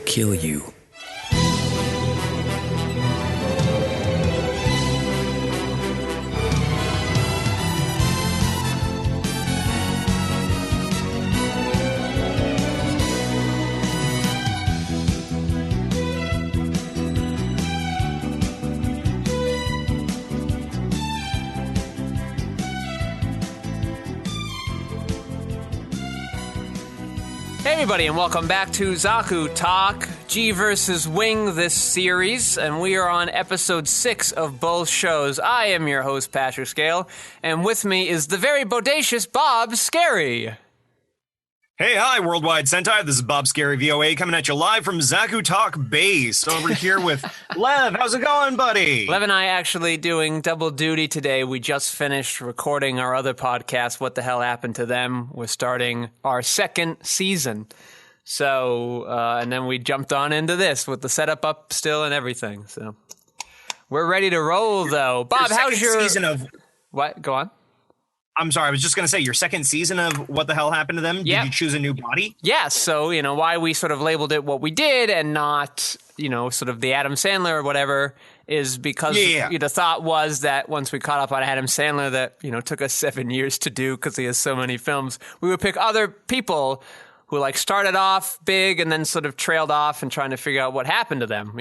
kill you. Hey everybody, and welcome back to Zaku Talk, G versus Wing this series, and we are on episode 6 of both shows. I am your host, Patrick Scale, and with me is the very bodacious Bob Skerry. Hey, hi, Worldwide Sentai. This is Bob Skerry, VOA, coming at you live from Zaku Talk Base, over here with Lev. How's it going, buddy? Lev and I actually doing double duty today. We just finished recording our other podcast, What the Hell Happened to Them? We're starting our second season. So, and then we jumped on into this with the setup up still and everything. So, we're ready to roll, though. Bob, how's your season of what? Go on. I'm sorry, I was just going to say, your second season of What the Hell Happened to Them? Yep. Did you choose a new body? Yeah, so, why we sort of labeled it what we did and not, sort of the Adam Sandler or whatever is because the thought was that once we caught up on Adam Sandler that, took us 7 years to do because he has so many films, we would pick other people who, started off big and then sort of trailed off and trying to figure out what happened to them,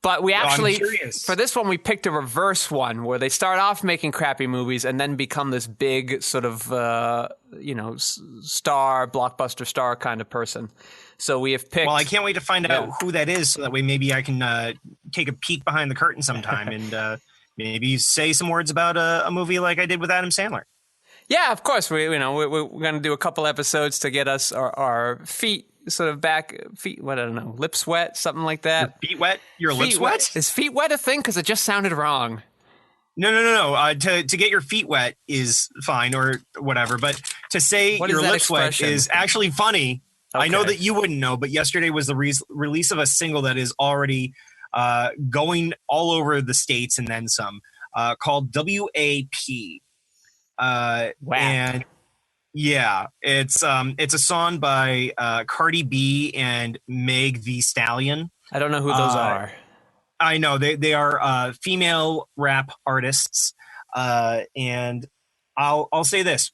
But we actually, for this one, we picked a reverse one where they start off making crappy movies and then become this big sort of, blockbuster star kind of person. So we have picked... Well, I can't wait to find out who that is so that way maybe I can take a peek behind the curtain sometime and maybe say some words about a movie like I did with Adam Sandler. Yeah, of course. We're going to do a couple episodes to get us our feet sort of back, feet, what, I don't know, lips wet, something like that. Your feet wet? Your lips wet? Is feet wet a thing? Because it just sounded wrong. No. To get your feet wet is fine or whatever, but to say your lips wet is actually funny. Okay. I know that you wouldn't know, but yesterday was the release of a single that is already going all over the States and then some, called WAP. Wow. And yeah, it's a song by Cardi B and Meg Thee Stallion. I don't know who those are. I know they are female rap artists, and I'll say this: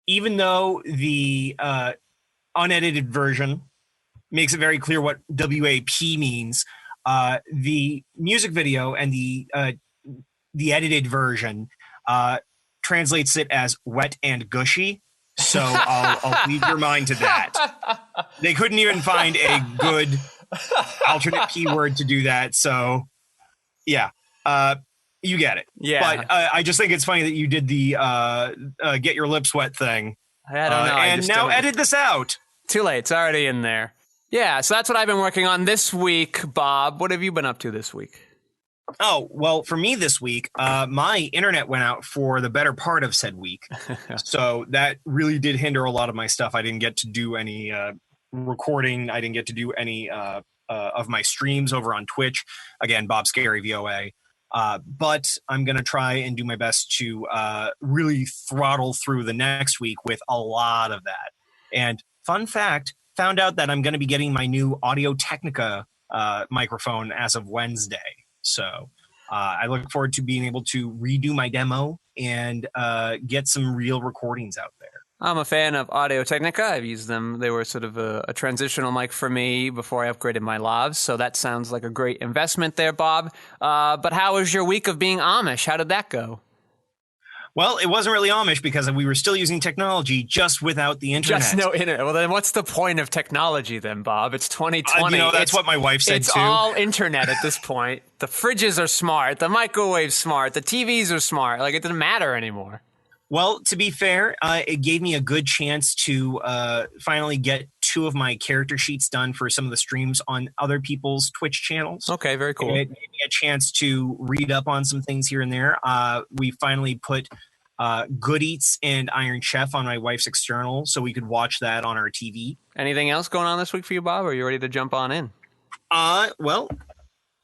even though the unedited version makes it very clear what WAP means, the music video and the edited version translates it as wet and gushy. So I'll leave your mind to that. They couldn't even find a good alternate keyword to do that. So yeah, you get it. Yeah. But I just think it's funny that you did the get your lips wet thing. I don't know. And now edit this out. Too late. It's already in there. Yeah. So that's what I've been working on this week. Bob, what have you been up to this week? Oh, well, for me this week, my internet went out for the better part of said week. So that really did hinder a lot of my stuff. I didn't get to do any recording. I didn't get to do any of my streams over on Twitch. Again, Bob Skerry, VOA. But I'm going to try and do my best to really throttle through the next week with a lot of that. And fun fact, found out that I'm going to be getting my new Audio-Technica microphone as of Wednesday. So I look forward to being able to redo my demo and get some real recordings out there. I'm a fan of Audio-Technica. I've used them. They were sort of a transitional mic for me before I upgraded my lavs. So that sounds like a great investment there, Bob. But how was your week of being Amish? How did that go? Well, it wasn't really Amish because we were still using technology just without the internet. Just no internet. Well, then what's the point of technology then, Bob? It's 2020. That's what my wife said it's too. It's all internet at this point. The fridges are smart. The microwave's smart. The TVs are smart. It doesn't matter anymore. Well, to be fair, it gave me a good chance to finally get 2 of my character sheets done for some of the streams on other people's Twitch channels. Okay, very cool. It gave me a chance to read up on some things here and there. We finally put Good Eats and Iron Chef on my wife's external so we could watch that on our TV. Anything else going on this week for you, Bob? Or are you ready to jump on in? Well,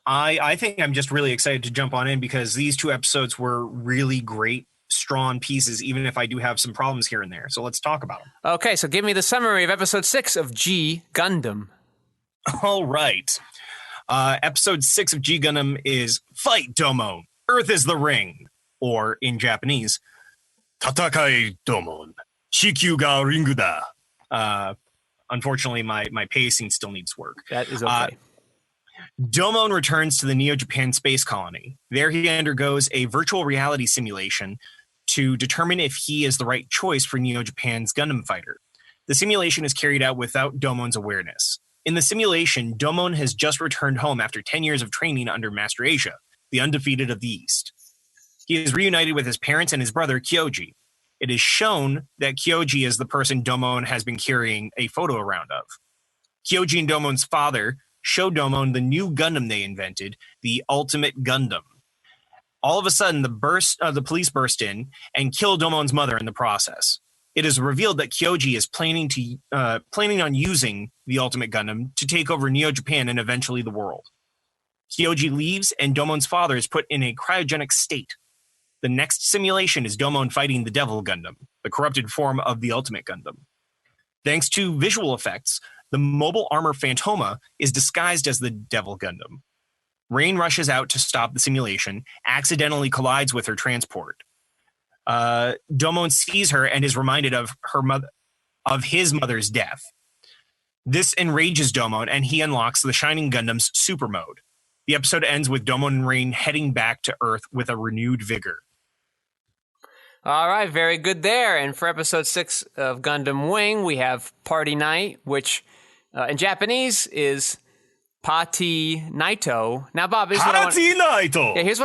I think I'm just really excited to jump on in because these 2 episodes were really great, strong pieces, even if I do have some problems here and there. So let's talk about them. Okay, so give me the summary of episode 6 of G Gundam. All right. Episode 6 of G Gundam is Fight Domon. Earth is the ring. Or in Japanese, Tatakai Domon. Shikyu ga ringu da. Unfortunately, my pacing still needs work. That is okay. Domon returns to the Neo-Japan space colony. There he undergoes a virtual reality simulation to determine if he is the right choice for Neo-Japan's Gundam fighter. The simulation is carried out without Domon's awareness. In the simulation, Domon has just returned home after 10 years of training under Master Asia, the undefeated of the East. He is reunited with his parents and his brother, Kyoji. It is shown that Kyoji is the person Domon has been carrying a photo around of. Kyoji and Domon's father show Domon the new Gundam they invented, the Ultimate Gundam. All of a sudden, the police burst in and kill Domon's mother in the process. It is revealed that Kyoji is planning on using the Ultimate Gundam to take over Neo-Japan and eventually the world. Kyoji leaves, and Domon's father is put in a cryogenic state. The next simulation is Domon fighting the Devil Gundam, the corrupted form of the Ultimate Gundam. Thanks to visual effects, the mobile armor Phantoma is disguised as the Devil Gundam. Rain rushes out to stop the simulation, accidentally collides with her transport. Domon sees her and is reminded of his mother's death. This enrages Domon, and he unlocks the Shining Gundam's super mode. The episode ends with Domon and Rain heading back to Earth with a renewed vigor. All right, very good there. And for episode 6 of Gundam Wing, we have Party Night, which in Japanese is Pati Naito. Now, Bob, here's what I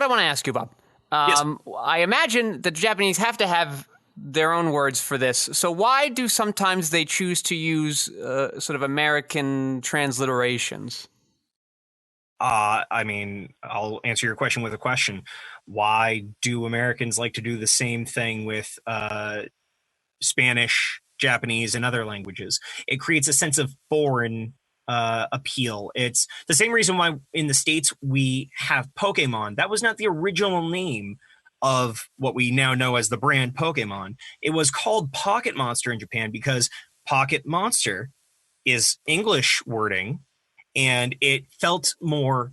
want to ask you, Bob. Yes. I imagine the Japanese have to have their own words for this. So why do sometimes they choose to use sort of American transliterations? I mean, I'll answer your question with a question. Why do Americans like to do the same thing with Spanish, Japanese, and other languages? It creates a sense of foreign appeal. It's the same reason why in the States we have Pokemon. That was not the original name of what we now know as the brand Pokemon. It was called Pocket Monster in Japan because Pocket Monster is English wording, and it felt more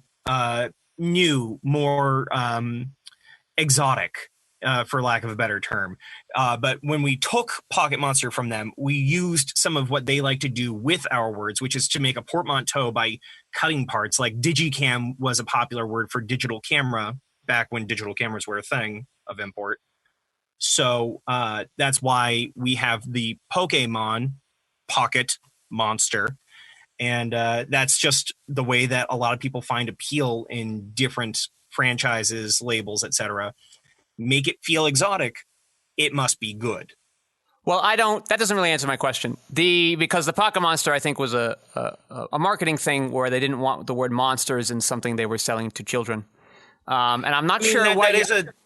new, more exotic, for lack of a better term. But when we took Pocket Monster from them, we used some of what they like to do with our words, which is to make a portmanteau by cutting parts. Like digicam was a popular word for digital camera back when digital cameras were a thing of import. So that's why we have the Pokemon Pocket Monster. And that's just the way that a lot of people find appeal in different franchises, labels, etc. Make it feel exotic. It must be good. Well, that doesn't really answer my question. Because the Pocket Monster, I think, was a marketing thing where they didn't want the word monsters in something they were selling to children. And I'm not sure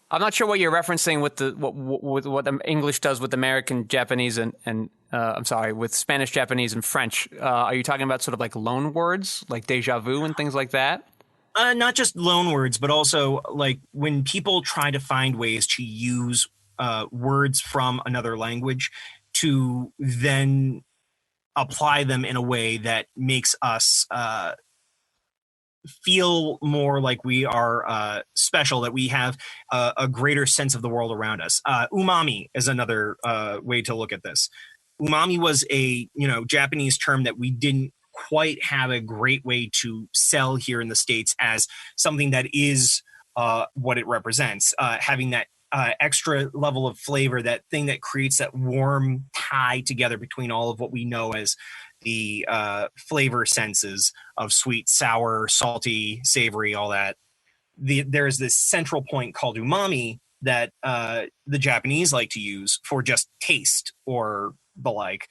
I'm not sure what you're referencing with what the English does with American, Japanese, and with Spanish, Japanese, and French. Are you talking about sort of like loan words, like déjà vu and things like that? Not just loan words, but also like when people try to find ways to use words from another language to then apply them in a way that makes us feel more like we are special, that we have a greater sense of the world around us. Umami is another way to look at this. Umami was a Japanese term that we didn't quite have a great way to sell here in the States as something that is what it represents, having that extra level of flavor, that thing that creates that warm tie together between all of what we know as the flavor senses of sweet, sour, salty, savory, all that. There's this central point called umami that the Japanese like to use for just taste or the like.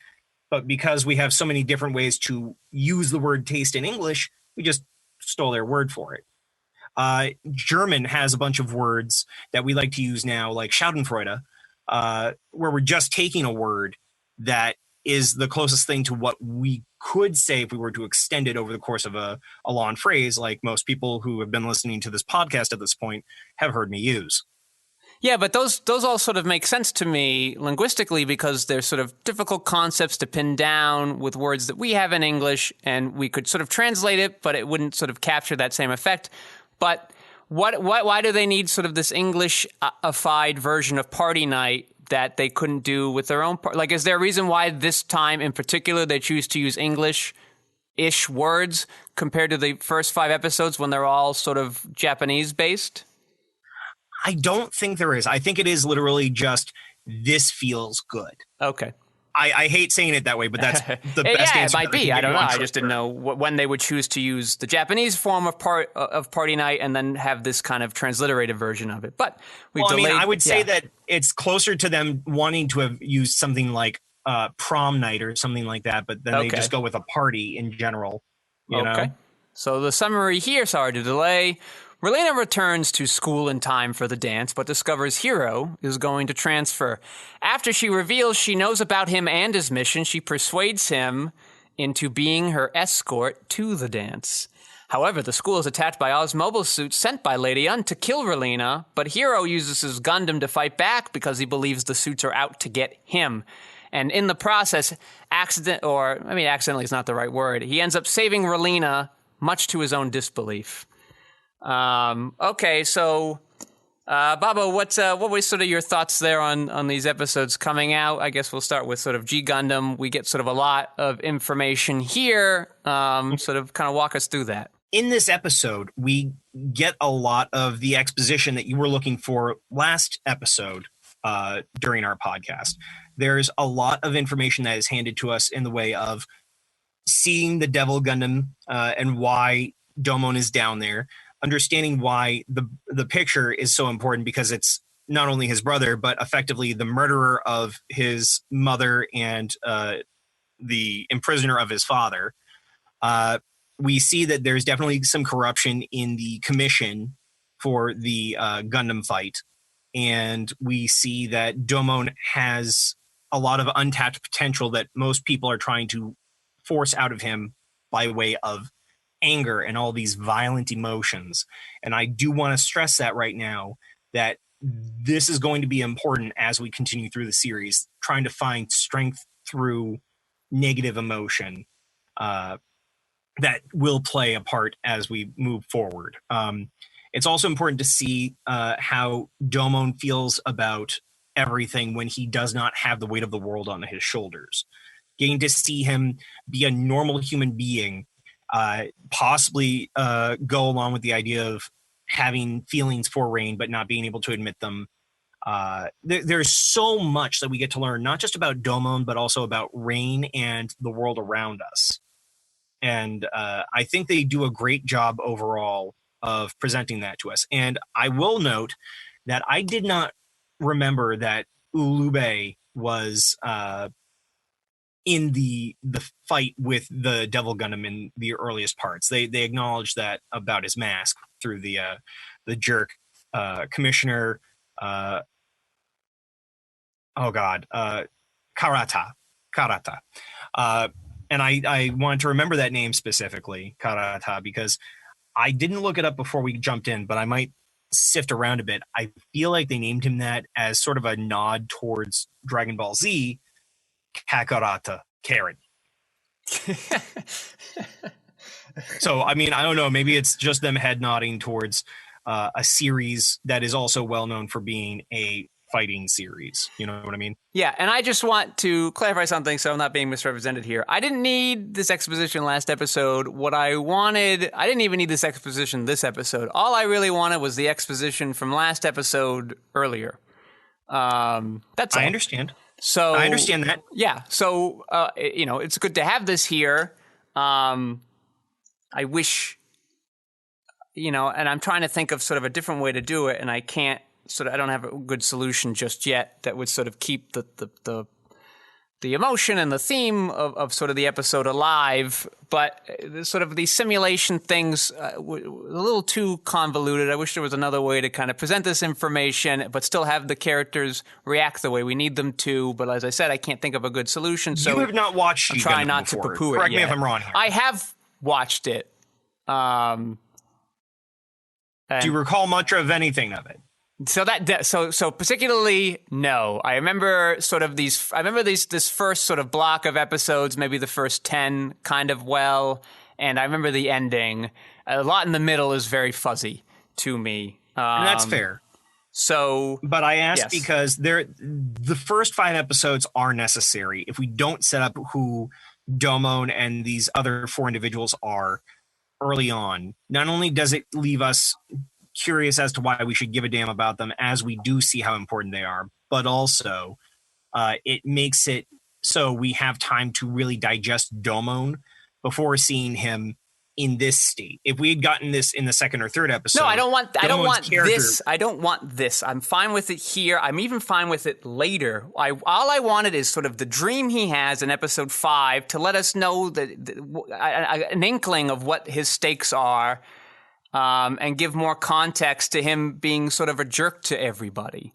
But because we have so many different ways to use the word taste in English, we just stole their word for it. German has a bunch of words that we like to use now, like Schadenfreude, where we're just taking a word that is the closest thing to what we could say if we were to extend it over the course of a long phrase, like most people who have been listening to this podcast at this point have heard me use. Yeah, but those all sort of make sense to me linguistically because they're sort of difficult concepts to pin down with words that we have in English, and we could sort of translate it, but it wouldn't sort of capture that same effect. But why do they need sort of this English-ified version of Party Night that they couldn't do with their own like, is there a reason why this time in particular they choose to use English-ish words compared to the first 5 episodes when they're all sort of Japanese-based? I don't think there is. I think it is literally just, this feels good. Okay. I hate saying it that way, but that's the best answer. Yeah, it might be. I don't know. I just didn't know when they would choose to use the Japanese form of Party Night and then have this kind of transliterated version of it. But I would say that it's closer to them wanting to have used something like Prom Night or something like that, but then they just go with a party in general. You know? So the summary here, sorry to delay. Relena returns to school in time for the dance, but discovers Hiro is going to transfer. After she reveals she knows about him and his mission, she persuades him into being her escort to the dance. However, the school is attacked by Oz mobile suits sent by Lady Un to kill Relena, but Hiro uses his Gundam to fight back because he believes the suits are out to get him. And in the process, accidentally is not the right word, he ends up saving Relena, much to his own disbelief. So, Babo, what were sort of your thoughts there on these episodes coming out? I guess we'll start with sort of G Gundam. We get sort of a lot of information here. Sort of kind of walk us through that. In this episode, we get a lot of the exposition that you were looking for last episode, during our podcast. There's a lot of information that is handed to us in the way of seeing the Devil Gundam, and why Domon is down there. Understanding why the picture is so important, because it's not only his brother, but effectively the murderer of his mother and the imprisoner of his father. We see that there's definitely some corruption in the commission for the Gundam fight. And we see that Domon has a lot of untapped potential that most people are trying to force out of him by way of anger and all these violent emotions. And I do want to stress that right now, that this is going to be important as we continue through the series, trying to find strength through negative emotion that will play a part as we move forward. It's also important to see how Domon feels about everything when he does not have the weight of the world on his shoulders. Getting to see him be a normal human being, possibly go along with the idea of having feelings for Rain but not being able to admit them. There's so much that we get to learn, not just about Domon, but also about Rain and the world around us. And I think they do a great job overall of presenting that to us. And I will note that I did not remember that Ulube was in the fight with the Devil Gundam in the earliest parts. They acknowledged that about his mask through the jerk Commissioner Karata. And I wanted to remember that name specifically, Karata, because I didn't look it up before we jumped in, but I might sift around a bit. I feel like they named him that as sort of a nod towards Dragon Ball Z, Kakarata Karen. So, I mean, I don't know. Maybe it's just them head nodding towards a series that is also well known for being a fighting series. You know what I mean? Yeah, and I just want to clarify something so I'm not being misrepresented here. I didn't need this exposition last episode. What I wanted, I didn't even need this exposition this episode. All I really wanted was the exposition from last episode earlier. That's all. I understand. So I understand that. Yeah. So, it's good to have this here. I wish, and I'm trying to think of sort of a different way to do it, and I can't I don't have a good solution just yet that would sort of keep the emotion and the theme of sort of the episode alive. But sort of these simulation things were a little too convoluted. I wish there was another way to kind of present this information, but still have the characters react the way we need them to. But as I said, I can't think of a good solution. So you have not watched I'm trying not before. to poo-poo it. Correct me if I'm wrong here. I have watched it. Do you recall much of anything of it? So particularly, no. I remember this first sort of block of episodes, maybe the first 10 kind of well, and I remember the ending. A lot in the middle is very fuzzy to me. And that's fair. So, but I asked because the first 5 episodes are necessary. If we don't set up who Domon and these other 4 individuals are early on, not only does it leave us curious as to why we should give a damn about them as we do see how important they are, but also it makes it so we have time to really digest Domon before seeing him in this state. If we had gotten this in the 2nd or 3rd episode, I don't want this. I don't want this. I'm fine with it here. I'm even fine with it later. All I wanted is sort of the dream he has in episode 5 to let us know that an inkling of what his stakes are, and give more context to him being sort of a jerk to everybody.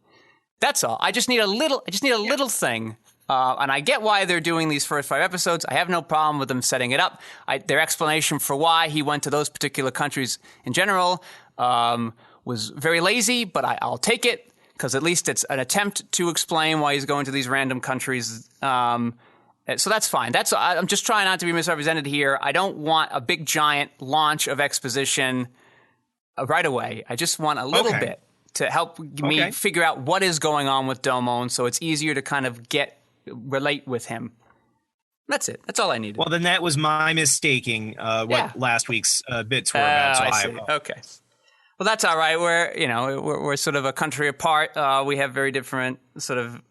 That's all. I just need a little thing. And I get why they're doing these first 5 episodes. I have no problem with them setting it up. Their explanation for why he went to those particular countries in general was very lazy, but I'll take it because at least it's an attempt to explain why he's going to these random countries. So that's fine. I'm just trying not to be misrepresented here. I don't want a big giant launch of exposition right away. I just want a little bit to help me figure out what is going on with Domon, so it's easier to kind of relate with him. That's it. That's all I needed. Well, then that was my mistaking what last week's bits were about. So I see. Okay. Well, that's all right. We're sort of a country apart. We have very different sort of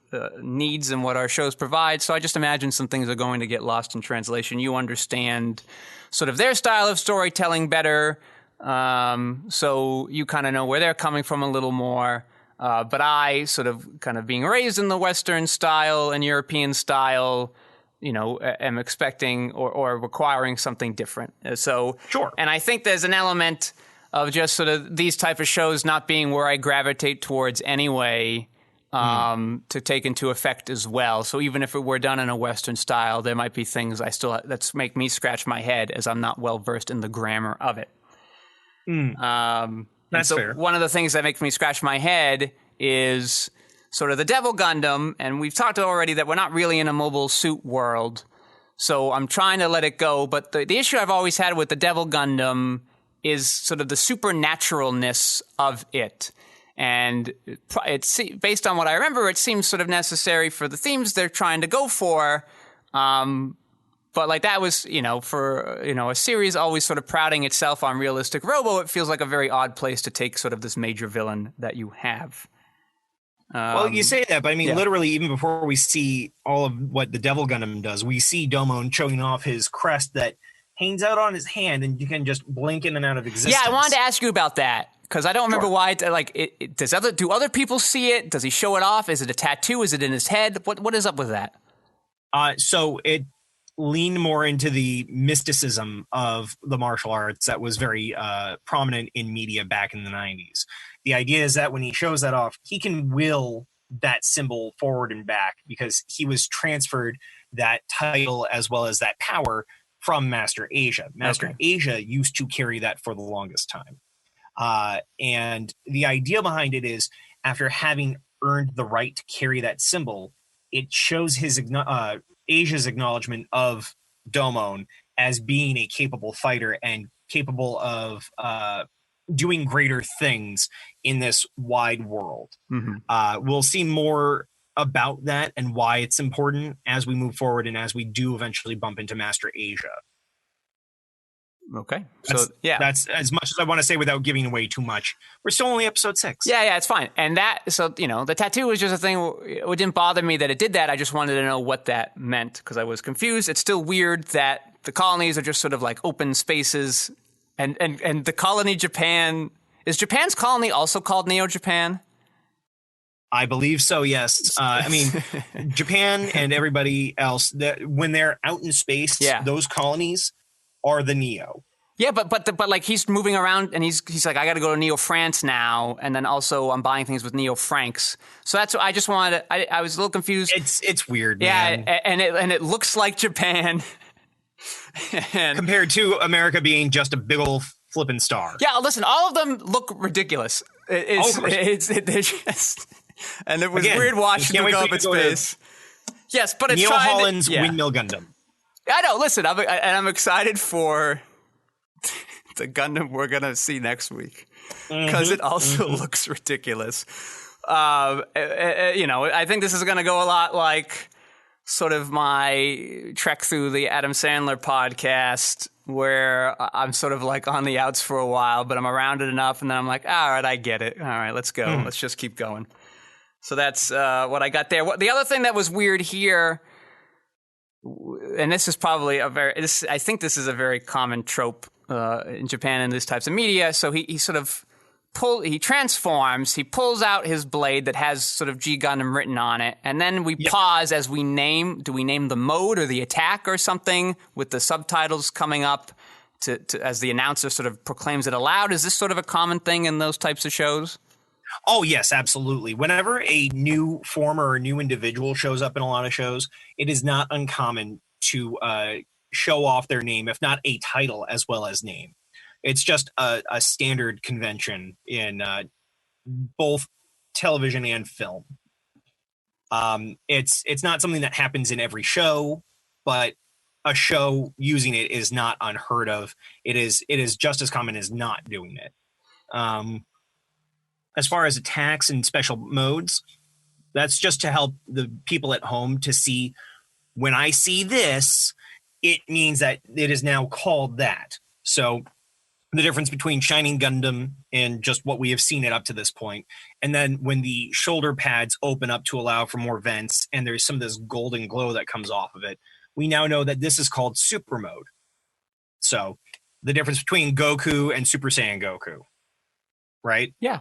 needs and what our shows provide. So I just imagine some things are going to get lost in translation. You understand sort of their style of storytelling better. So you kind of know where they're coming from a little more. But I sort of kind of being raised in the Western style and European style, am expecting or requiring something different. So, sure. And I think there's an element of just sort of these type of shows not being where I gravitate towards anyway, to take into effect as well. So even if it were done in a Western style, there might be things that's make me scratch my head as I'm not well versed in the grammar of it. That's fair. One of the things that makes me scratch my head is sort of the Devil Gundam, and we've talked already that we're not really in a mobile suit world, so I'm trying to let it go. But the issue I've always had with the Devil Gundam is sort of the supernaturalness of it. And it's based on what I remember, it seems sort of necessary for the themes they're trying to go for. But like that was, for, a series always sort of prouting itself on realistic robo, it feels like a very odd place to take sort of this major villain that you have. Well, you say that, but I mean, literally, even before we see all of what the Devil Gundam does, we see Domon showing off his crest that hangs out on his hand, and you can just blink in and out of existence. Yeah, I wanted to ask you about that, because I don't remember why. Do other people see it? Does he show it off? Is it a tattoo? Is it in his head? What is up with that? So it leaned more into the mysticism of the martial arts that was very prominent in media back in the 90s. The idea is that when he shows that off, he can will that symbol forward and back because he was transferred that title as well as that power from Master Asia. Master Asia used to carry that for the longest time. And the idea behind it is after having earned the right to carry that symbol, it shows his Asia's acknowledgement of Domon as being a capable fighter and capable of doing greater things in this wide world. We'll see more about that and why it's important as we move forward and as we do eventually bump into Master Asia. Okay. That's as much as I want to say without giving away too much. We're still only episode 6. Yeah, it's fine. And the tattoo was just a thing. It didn't bother me that it did that. I just wanted to know what that meant because I was confused. It's still weird that the colonies are just sort of like open spaces and the colony Japan, is Japan's colony also called Neo Japan? I believe so, yes. I mean, Japan and everybody else, when they're out in space, those colonies are the Neo. Yeah, but like he's moving around and he's like, I got to go to Neo France now, and then also I'm buying things with Neo Francs. So that's what I just wanted. I was a little confused. It's weird, man. Yeah, and it looks like Japan compared to America being just a big old flipping star. Yeah, listen, all of them look ridiculous. They're just, and it was weird watching them go up in space. Yes, but it's Neil Holland's Windmill Gundam. I know. Listen, I'm excited for the Gundam we're gonna see next week because it also looks ridiculous. I think this is gonna go a lot like sort of my trek through the Adam Sandler podcast, where I'm sort of like on the outs for a while, but I'm around it enough, and then I'm like, all right, I get it. All right, let's go. Let's just keep going. So that's what I got there. The other thing that was weird here, and this is probably I think this is a very common trope in Japan in these types of media. So he sort of he transforms, he pulls out his blade that has sort of G Gundam written on it, and then we pause as we do we name the mode or the attack or something with the subtitles coming up to as the announcer sort of proclaims it aloud? Is this sort of a common thing in those types of shows? Oh, yes, absolutely. Whenever a new form or a new individual shows up in a lot of shows, it is not uncommon to show off their name, if not a title as well as name. It's just a standard convention in both television and film. It's not something that happens in every show, but a show using it is not unheard of. It is just as common as not doing it. As far as attacks and special modes, that's just to help the people at home to see, when I see this, it means that it is now called that. So the difference between Shining Gundam and just what we have seen it up to this point, and then when the shoulder pads open up to allow for more vents and there's some of this golden glow that comes off of it, we now know that this is called Super Mode. So the difference between Goku and Super Saiyan Goku, right? Yeah.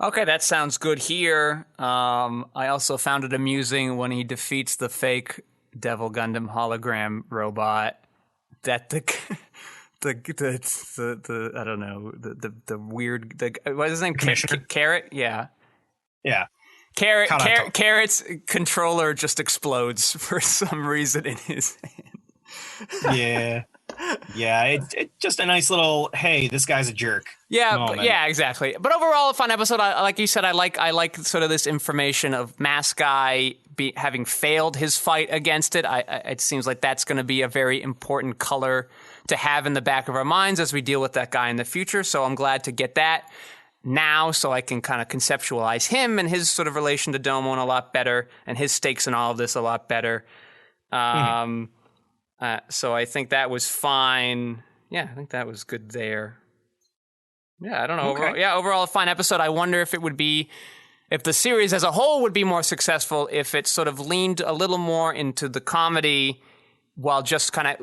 Okay, that sounds good here. I also found it amusing when he defeats the fake Devil Gundam hologram robot that the I don't know, the weird, what is his name? Carrot? Yeah. Yeah. Carrot's controller just explodes for some reason in his hand. Yeah. Yeah, it's just a nice little, hey, this guy's a jerk. Yeah, exactly. But overall, a fun episode. Like you said, I like sort of this information of Mask Guy having failed his fight against it. It seems like that's going to be a very important color to have in the back of our minds as we deal with that guy in the future. So I'm glad to get that now, so I can kind of conceptualize him and his sort of relation to Domon a lot better, and his stakes in all of this a lot better. So I think that was fine. Yeah, I think that was good there. Yeah, I don't know. Okay. Overall a fine episode. I wonder if if the series as a whole would be more successful if it sort of leaned a little more into the comedy while just kind of,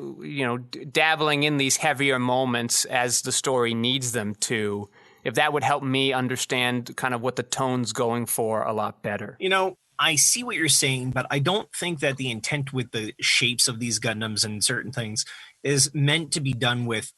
dabbling in these heavier moments as the story needs them to. If that would help me understand kind of what the tone's going for a lot better. I see what you're saying, but I don't think that the intent with the shapes of these Gundams and certain things is meant to be done with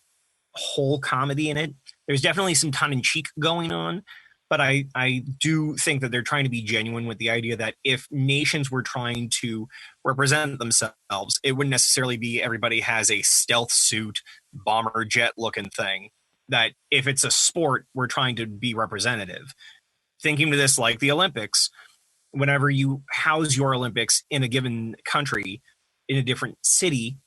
whole comedy in it. There's definitely some tongue-in-cheek going on, but I do think that they're trying to be genuine with the idea that if nations were trying to represent themselves, it wouldn't necessarily be everybody has a stealth suit, bomber jet looking thing. That if it's a sport, we're trying to be representative. Thinking to this like the Olympics, whenever you house your Olympics in a given country, in a different city,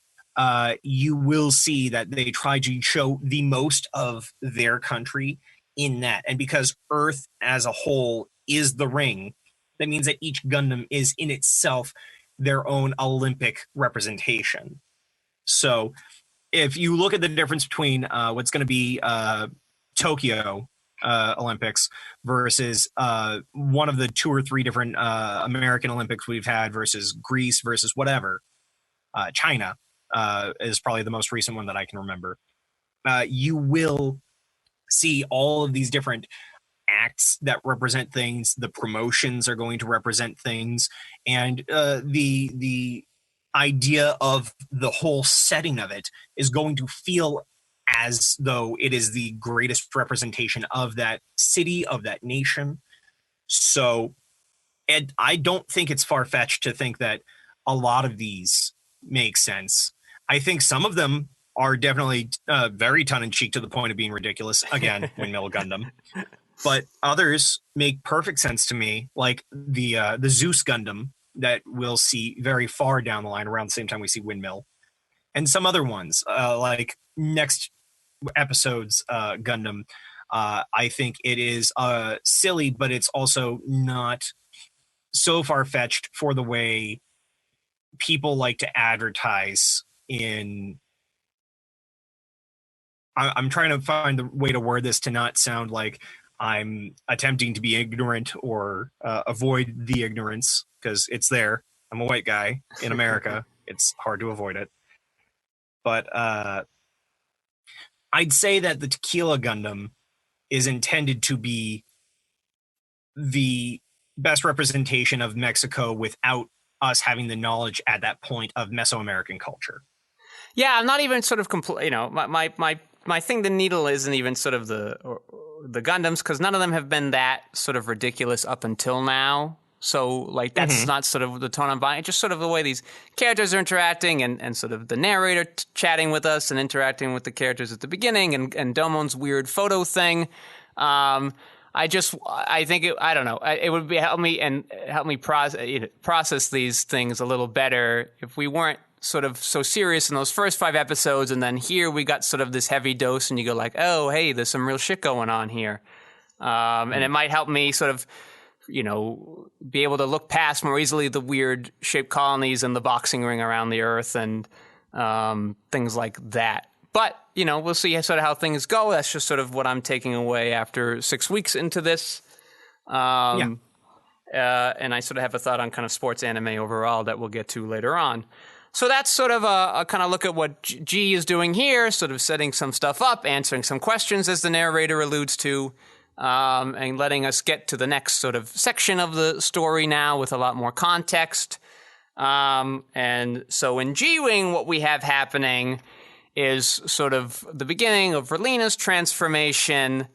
you will see that they try to show the most of their country in that. And because Earth as a whole is the ring, that means that each Gundam is in itself their own Olympic representation. So if you look at the difference between what's going to be Tokyo Olympics versus one of the 2 or 3 different American Olympics we've had versus Greece versus whatever, China is probably the most recent one that I can remember. You will see all of these different acts that represent things. The promotions are going to represent things, and the idea of the whole setting of it is going to feel as though it is the greatest representation of that city, of that nation. So, and I don't think it's far-fetched to think that a lot of these make sense. I think some of them are definitely very tongue-in-cheek to the point of being ridiculous. Again, Windmill Gundam. But others make perfect sense to me, like the Zeus Gundam that we'll see very far down the line around the same time we see Windmill. And some other ones, like next episode's Gundam. I think it is silly, but it's also not so far-fetched for the way people like to advertise in... I'm trying to find the way to word this to not sound like I'm attempting to be ignorant or avoid the ignorance, because it's there. I'm a white guy in America. It's hard to avoid it. But I'd say that the Tequila Gundam is intended to be the best representation of Mexico without us having the knowledge at that point of Mesoamerican culture. Yeah, I'm not even sort of my thing, the needle isn't even sort of the Gundams, because none of them have been that sort of ridiculous up until now. So, like, that's not sort of the tone I'm buying. It's just sort of the way these characters are interacting and sort of the narrator chatting with us and interacting with the characters at the beginning and Domon's weird photo thing. I think I don't know. It would help me process these things a little better if we weren't sort of so serious in those first 5 episodes, and then here we got sort of this heavy dose, and you go like, oh, hey, there's some real shit going on here, and it might help me sort of, be able to look past more easily the weird shaped colonies and the boxing ring around the Earth and things like that. But, we'll see sort of how things go. That's just sort of what I'm taking away after 6 weeks into this. And I sort of have a thought on kind of sports anime overall that we'll get to later on. So that's sort of a kind of look at what G is doing here, sort of setting some stuff up, answering some questions as the narrator alludes to, and letting us get to the next sort of section of the story now with a lot more context. And so in G-Wing, what we have happening is sort of the beginning of Relina's transformation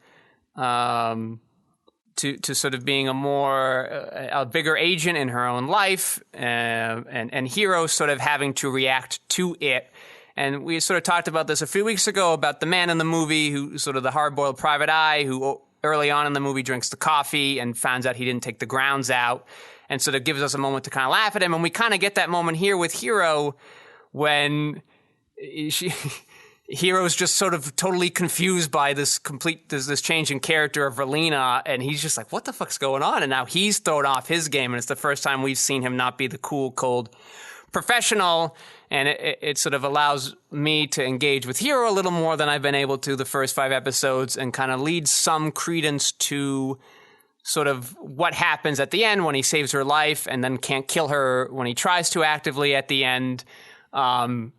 to sort of being a bigger agent in her own life, and Hiro sort of having to react to it. And we sort of talked about this a few weeks ago about the man in the movie who's sort of the hard-boiled private eye who early on in the movie drinks the coffee and finds out he didn't take the grounds out, and sort of gives us a moment to kind of laugh at him. And we kind of get that moment here with Hiro when Hiro's just sort of totally confused by this change in character of Relina, and he's just like, what the fuck's going on? And now he's thrown off his game, and it's the first time we've seen him not be the cool, cold professional, and it sort of allows me to engage with Hiro a little more than I've been able to the first 5 episodes, and kind of leads some credence to sort of what happens at the end when he saves her life and then can't kill her when he tries to actively at the end. I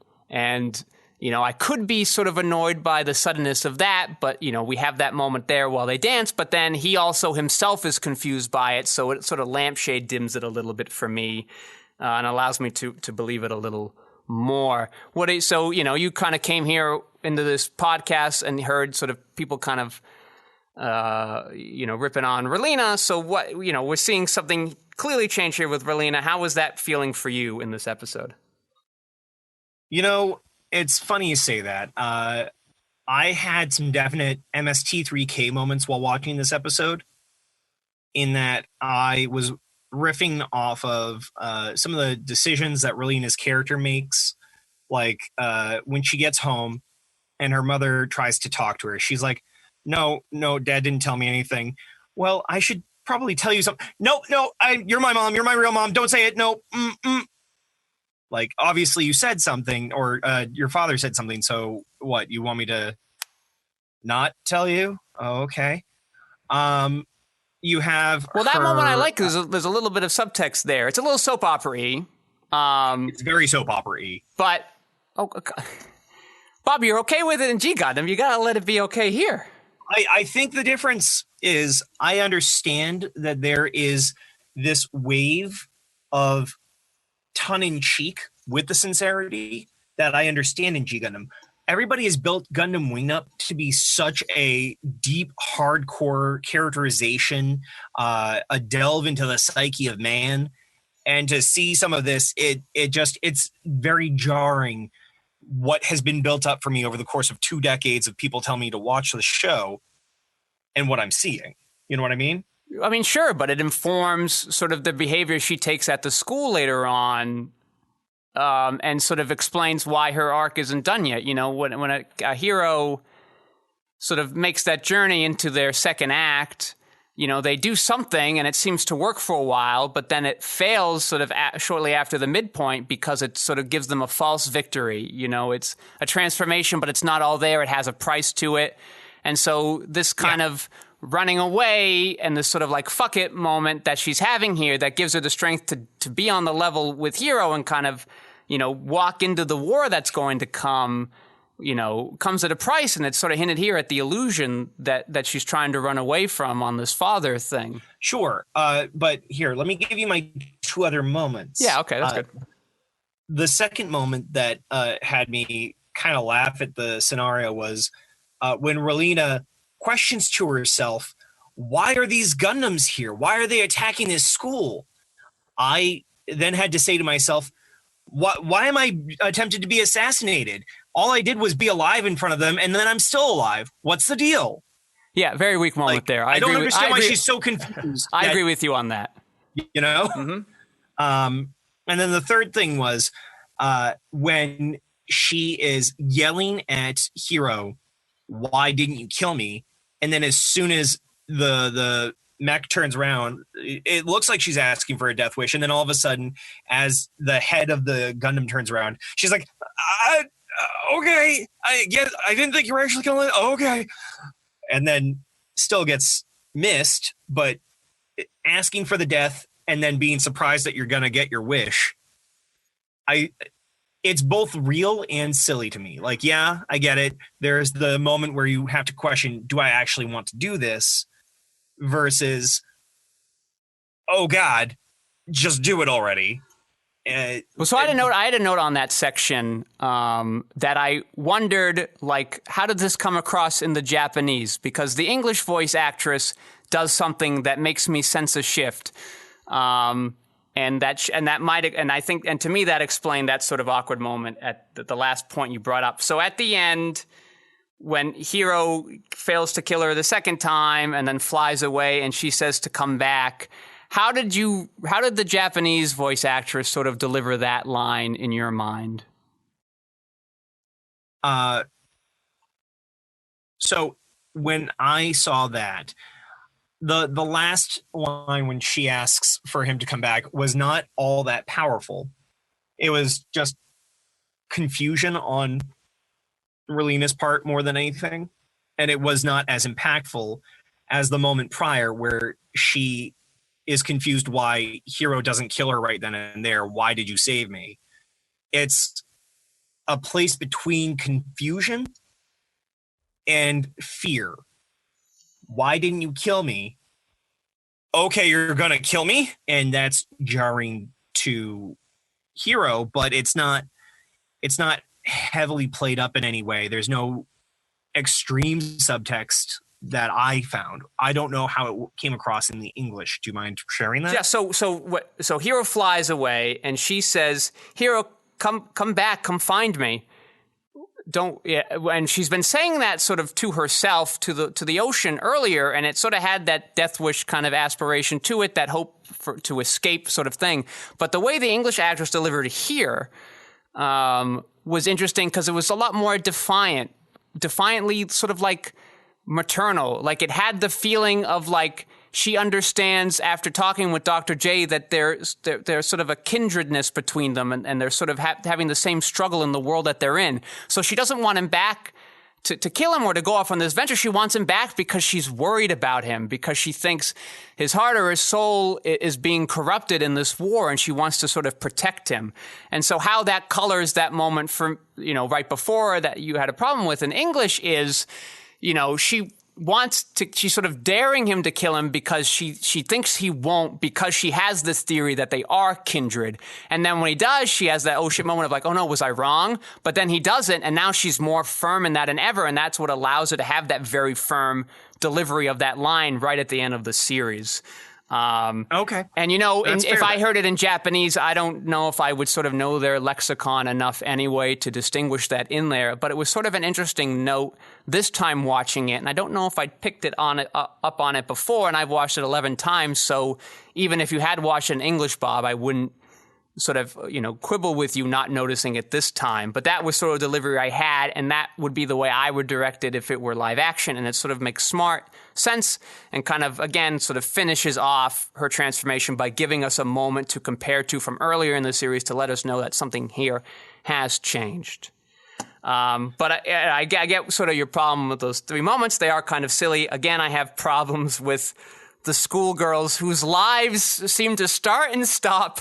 could be sort of annoyed by the suddenness of that, but, we have that moment there while they dance, but then he also himself is confused by it, so it sort of lampshade dims it a little bit for me, and allows me to believe it a little more. You kind of came here into this podcast and heard sort of people kind of, ripping on Relina, so what, we're seeing something clearly change here with Relina. How was that feeling for you in this episode? It's funny you say that. I had some definite MST3K moments while watching this episode, in that I was riffing off of some of the decisions that Relina's character makes. Like when she gets home and her mother tries to talk to her, she's like, no, Dad didn't tell me anything. Well, I should probably tell you something. No, you're my mom. You're my real mom. Don't say it. No. Like, obviously you said something, or your father said something, so what, you want me to not tell you? Oh, okay. You have that moment I like, because there's a little bit of subtext there. It's a little soap opera-y. It's very soap opera-y. But, Bob, you're okay with it in G Gundam. You gotta let it be okay here. I think the difference is I understand that there is this wave of tongue-in-cheek with the sincerity that I understand in G Gundam. Everybody has built Gundam Wing Up to be such a deep, hardcore characterization, a delve into the psyche of man, and to see some of this, it's very jarring what has been built up for me over the course of 2 decades of people telling me to watch the show and what I'm seeing. You know what I mean? I mean, sure, but it informs sort of the behavior she takes at the school later on, and sort of explains why her arc isn't done yet. You know, when a hero sort of makes that journey into their second act, you know, they do something and it seems to work for a while, but then it fails sort of shortly after the midpoint because it sort of gives them a false victory. You know, it's a transformation, but it's not all there. It has a price to it. And so this kind of running away and this sort of like fuck it moment that she's having here that gives her the strength to be on the level with Hiro and kind of, you know, walk into the war that's going to come, you know, comes at a price. And it's sort of hinted here at the illusion that she's trying to run away from on this father thing. Sure. But here, let me give you my 2 other moments. Yeah, okay, that's good. The second moment that had me kind of laugh at the scenario was when Relina questions to herself, why are these Gundams here? Why are they attacking this school? I then had to say to myself, why am I attempted to be assassinated? All I did was be alive in front of them, and then I'm still alive. What's the deal? Yeah, very weak moment there. I don't understand why she's so confused. I agree with you on that. You know? Mm-hmm. And then the third thing was when she is yelling at Hiro, why didn't you kill me? And then as soon as the mech turns around, it looks like she's asking for a death wish. And then all of a sudden, as the head of the Gundam turns around, she's like, okay, I didn't think you were actually killing it. Okay. And then still gets missed, but asking for the death and then being surprised that you're going to get your wish. It's both real and silly to me. Like, yeah, I get it. There's the moment where you have to question, do I actually want to do this? Versus, oh God, just do it already. So I had a note on that section that I wondered, like, how did this come across in the Japanese? Because the English voice actress does something that makes me sense a shift. And to me that explained that sort of awkward moment at the last point you brought up. So at the end, when Hiro fails to kill her the second time and then flies away and she says to come back, how did the Japanese voice actress sort of deliver that line in your mind? So when I saw that, the last line when she asks for him to come back was not all that powerful. It was just confusion on Relina's part more than anything. And it was not as impactful as the moment prior where she is confused why Hiro doesn't kill her right then and there. Why did you save me? It's a place between confusion and fear. Why didn't you kill me? Okay, you're going to kill me? And that's jarring to Hiro, but it's not heavily played up in any way. There's no extreme subtext that I found. I don't know how it came across in the English. Do you mind sharing that? Yeah, so Hiro flies away and she says, "Hiro, come back, come find me." And she's been saying that sort of to herself, to the ocean earlier, and it sort of had that death wish kind of aspiration to it, that hope to escape sort of thing. But the way the English actress delivered it here was interesting because it was a lot more defiantly sort of like maternal. Like it had the feeling of like she understands after talking with Dr. J that there's sort of a kindredness between them and they're sort of having the same struggle in the world that they're in. So she doesn't want him back to kill him or to go off on this venture. She wants him back because she's worried about him, because she thinks his heart or his soul is being corrupted in this war and she wants to sort of protect him. And so how that colors that moment from, right before that you had a problem with in English is, she's sort of daring him to kill him because she thinks he won't, because she has this theory that they are kindred. And then when he does, she has that oh shit moment of like, oh no, was I wrong? But then he doesn't, and now she's more firm in that than ever, and that's what allows her to have that very firm delivery of that line right at the end of the series. Okay. And, if I heard it in Japanese, I don't know if I would sort of know their lexicon enough anyway to distinguish that in there. But it was sort of an interesting note this time watching it. And I don't know if I'd picked it up on it before, and I've watched it 11 times. So even if you had watched it in English, Bob, I wouldn't sort of, quibble with you not noticing it this time. But that was sort of delivery I had, and that would be the way I would direct it if it were live action. And it sort of makes smart sense and kind of, again, sort of finishes off her transformation by giving us a moment to compare to from earlier in the series to let us know that something here has changed. But I get sort of your problem with those 3 moments. They are kind of silly. Again, I have problems with the schoolgirls whose lives seem to start and stop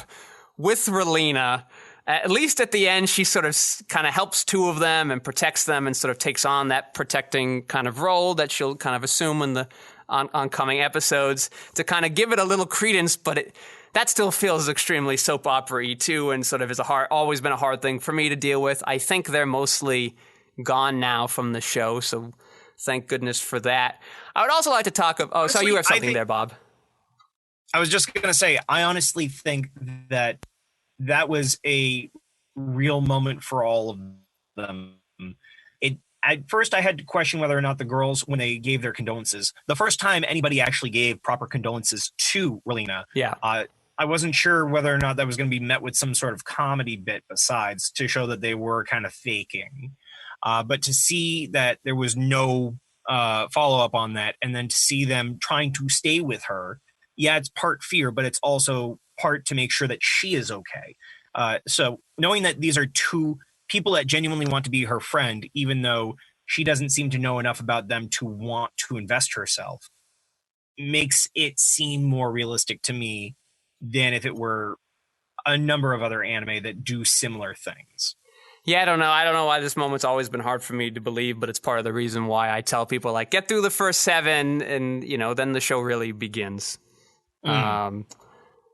with Relina. At least at the end, she sort of kind of helps 2 of them and protects them and sort of takes on that protecting kind of role that she'll kind of assume in the oncoming episodes to kind of give it a little credence. But that still feels extremely soap opera-y too, and sort of is always been a hard thing for me to deal with. I think they're mostly gone now from the show, so thank goodness for that. I would also like to talk of... so you have something there, Bob. I was just going to say, I honestly think that was a real moment for all of them. At first, I had to question whether or not the girls, when they gave their condolences, the first time anybody actually gave proper condolences to Relina, I wasn't sure whether or not that was going to be met with some sort of comedy bit besides to show that they were kind of faking. But to see that there was no follow-up on that, and then to see them trying to stay with her, it's part fear, but it's also part to make sure that she is okay. So knowing that these are 2 people that genuinely want to be her friend, even though she doesn't seem to know enough about them to want to invest herself, makes it seem more realistic to me than if it were a number of other anime that do similar things. Yeah, I don't know. I don't know why this moment's always been hard for me to believe, but it's part of the reason why I tell people, like, get through the first 7 and, then the show really begins.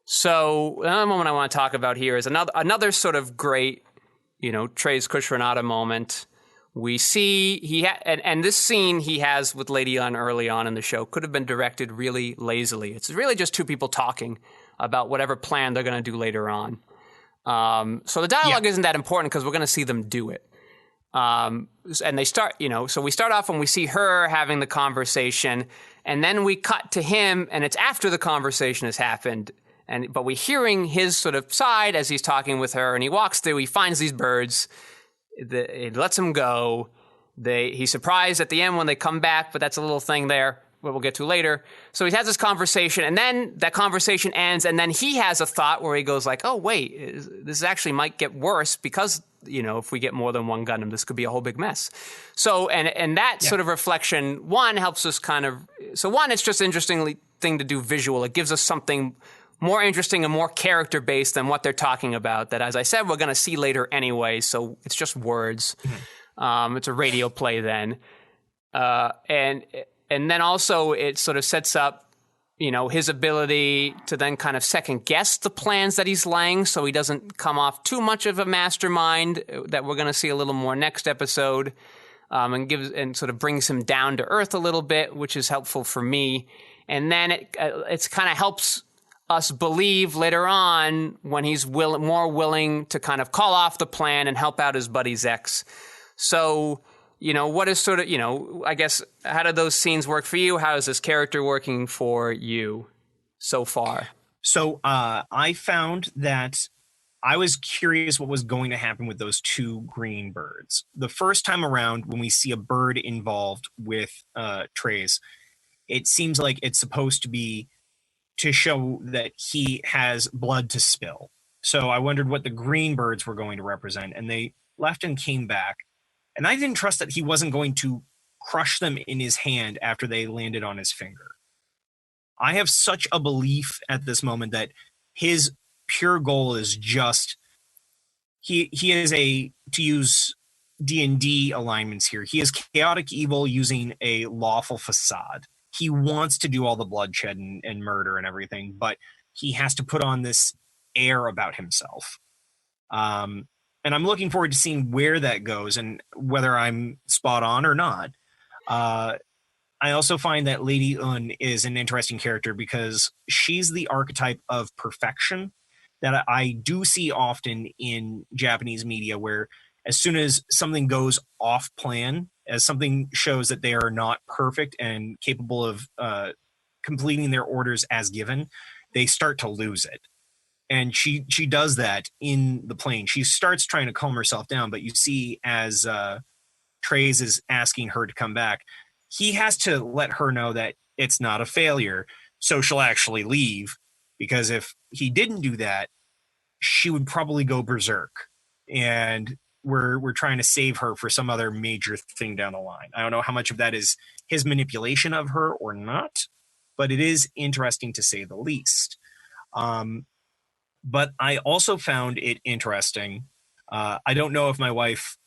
So another moment I want to talk about here is another sort of great, Treize Kushranada moment. We see and this scene he has with Lady Un early on in the show could have been directed really lazily. It's really just 2 people talking about whatever plan they're going to do later on. So the dialogue isn't that important because we're going to see them do it. And they start, so we start off when we see her having the conversation, and then we cut to him, and it's after the conversation has happened. But we're hearing his sort of side as he's talking with her, and he walks through, he finds these birds, it lets them go. He's surprised at the end when they come back, but that's a little thing there, what we'll get to later. So he has this conversation, and then that conversation ends, and then he has a thought where he goes like, oh, wait, this actually might get worse because, if we get more than one Gundam, this could be a whole big mess. So, and that sort of reflection, one, helps us kind of, so one, it's just interesting thing to do visual. It gives us something more interesting and more character-based than what they're talking about that, as I said, we're going to see later anyway, so it's just words. Mm-hmm. It's a radio play then. And then also it sort of sets up, his ability to then kind of second-guess the plans that he's laying so he doesn't come off too much of a mastermind that we're going to see a little more next episode, and sort of brings him down to earth a little bit, which is helpful for me. And then it's kind of helps us believe later on when he's more willing to kind of call off the plan and help out his buddy Zex. So, what is sort of, I guess, how did those scenes work for you? How is this character working for you so far? So I found that I was curious what was going to happen with those 2 green birds. The first time around, when we see a bird involved with Treize, it seems like it's supposed to be to show that he has blood to spill. So I wondered what the green birds were going to represent, and they left and came back. And I didn't trust that he wasn't going to crush them in his hand after they landed on his finger. I have such a belief at this moment that his pure goal is just, he is to use D&D alignments here, he is chaotic evil using a lawful facade. He wants to do all the bloodshed and murder and everything, but he has to put on this air about himself. And I'm looking forward to seeing where that goes and whether I'm spot on or not. I also find that Lady Un is an interesting character because she's the archetype of perfection that I do see often in Japanese media, where as soon as something goes off plan, as something shows that they are not perfect and capable of completing their orders as given, they start to lose it. And she does that in the plane. She starts trying to calm herself down, but you see as Treize is asking her to come back, he has to let her know that it's not a failure, so she'll actually leave. Because if he didn't do that, she would probably go berserk. And we're trying to save her for some other major thing down the line. I don't know how much of that is his manipulation of her or not, but it is interesting to say the least. But I also found it interesting. I don't know if my wife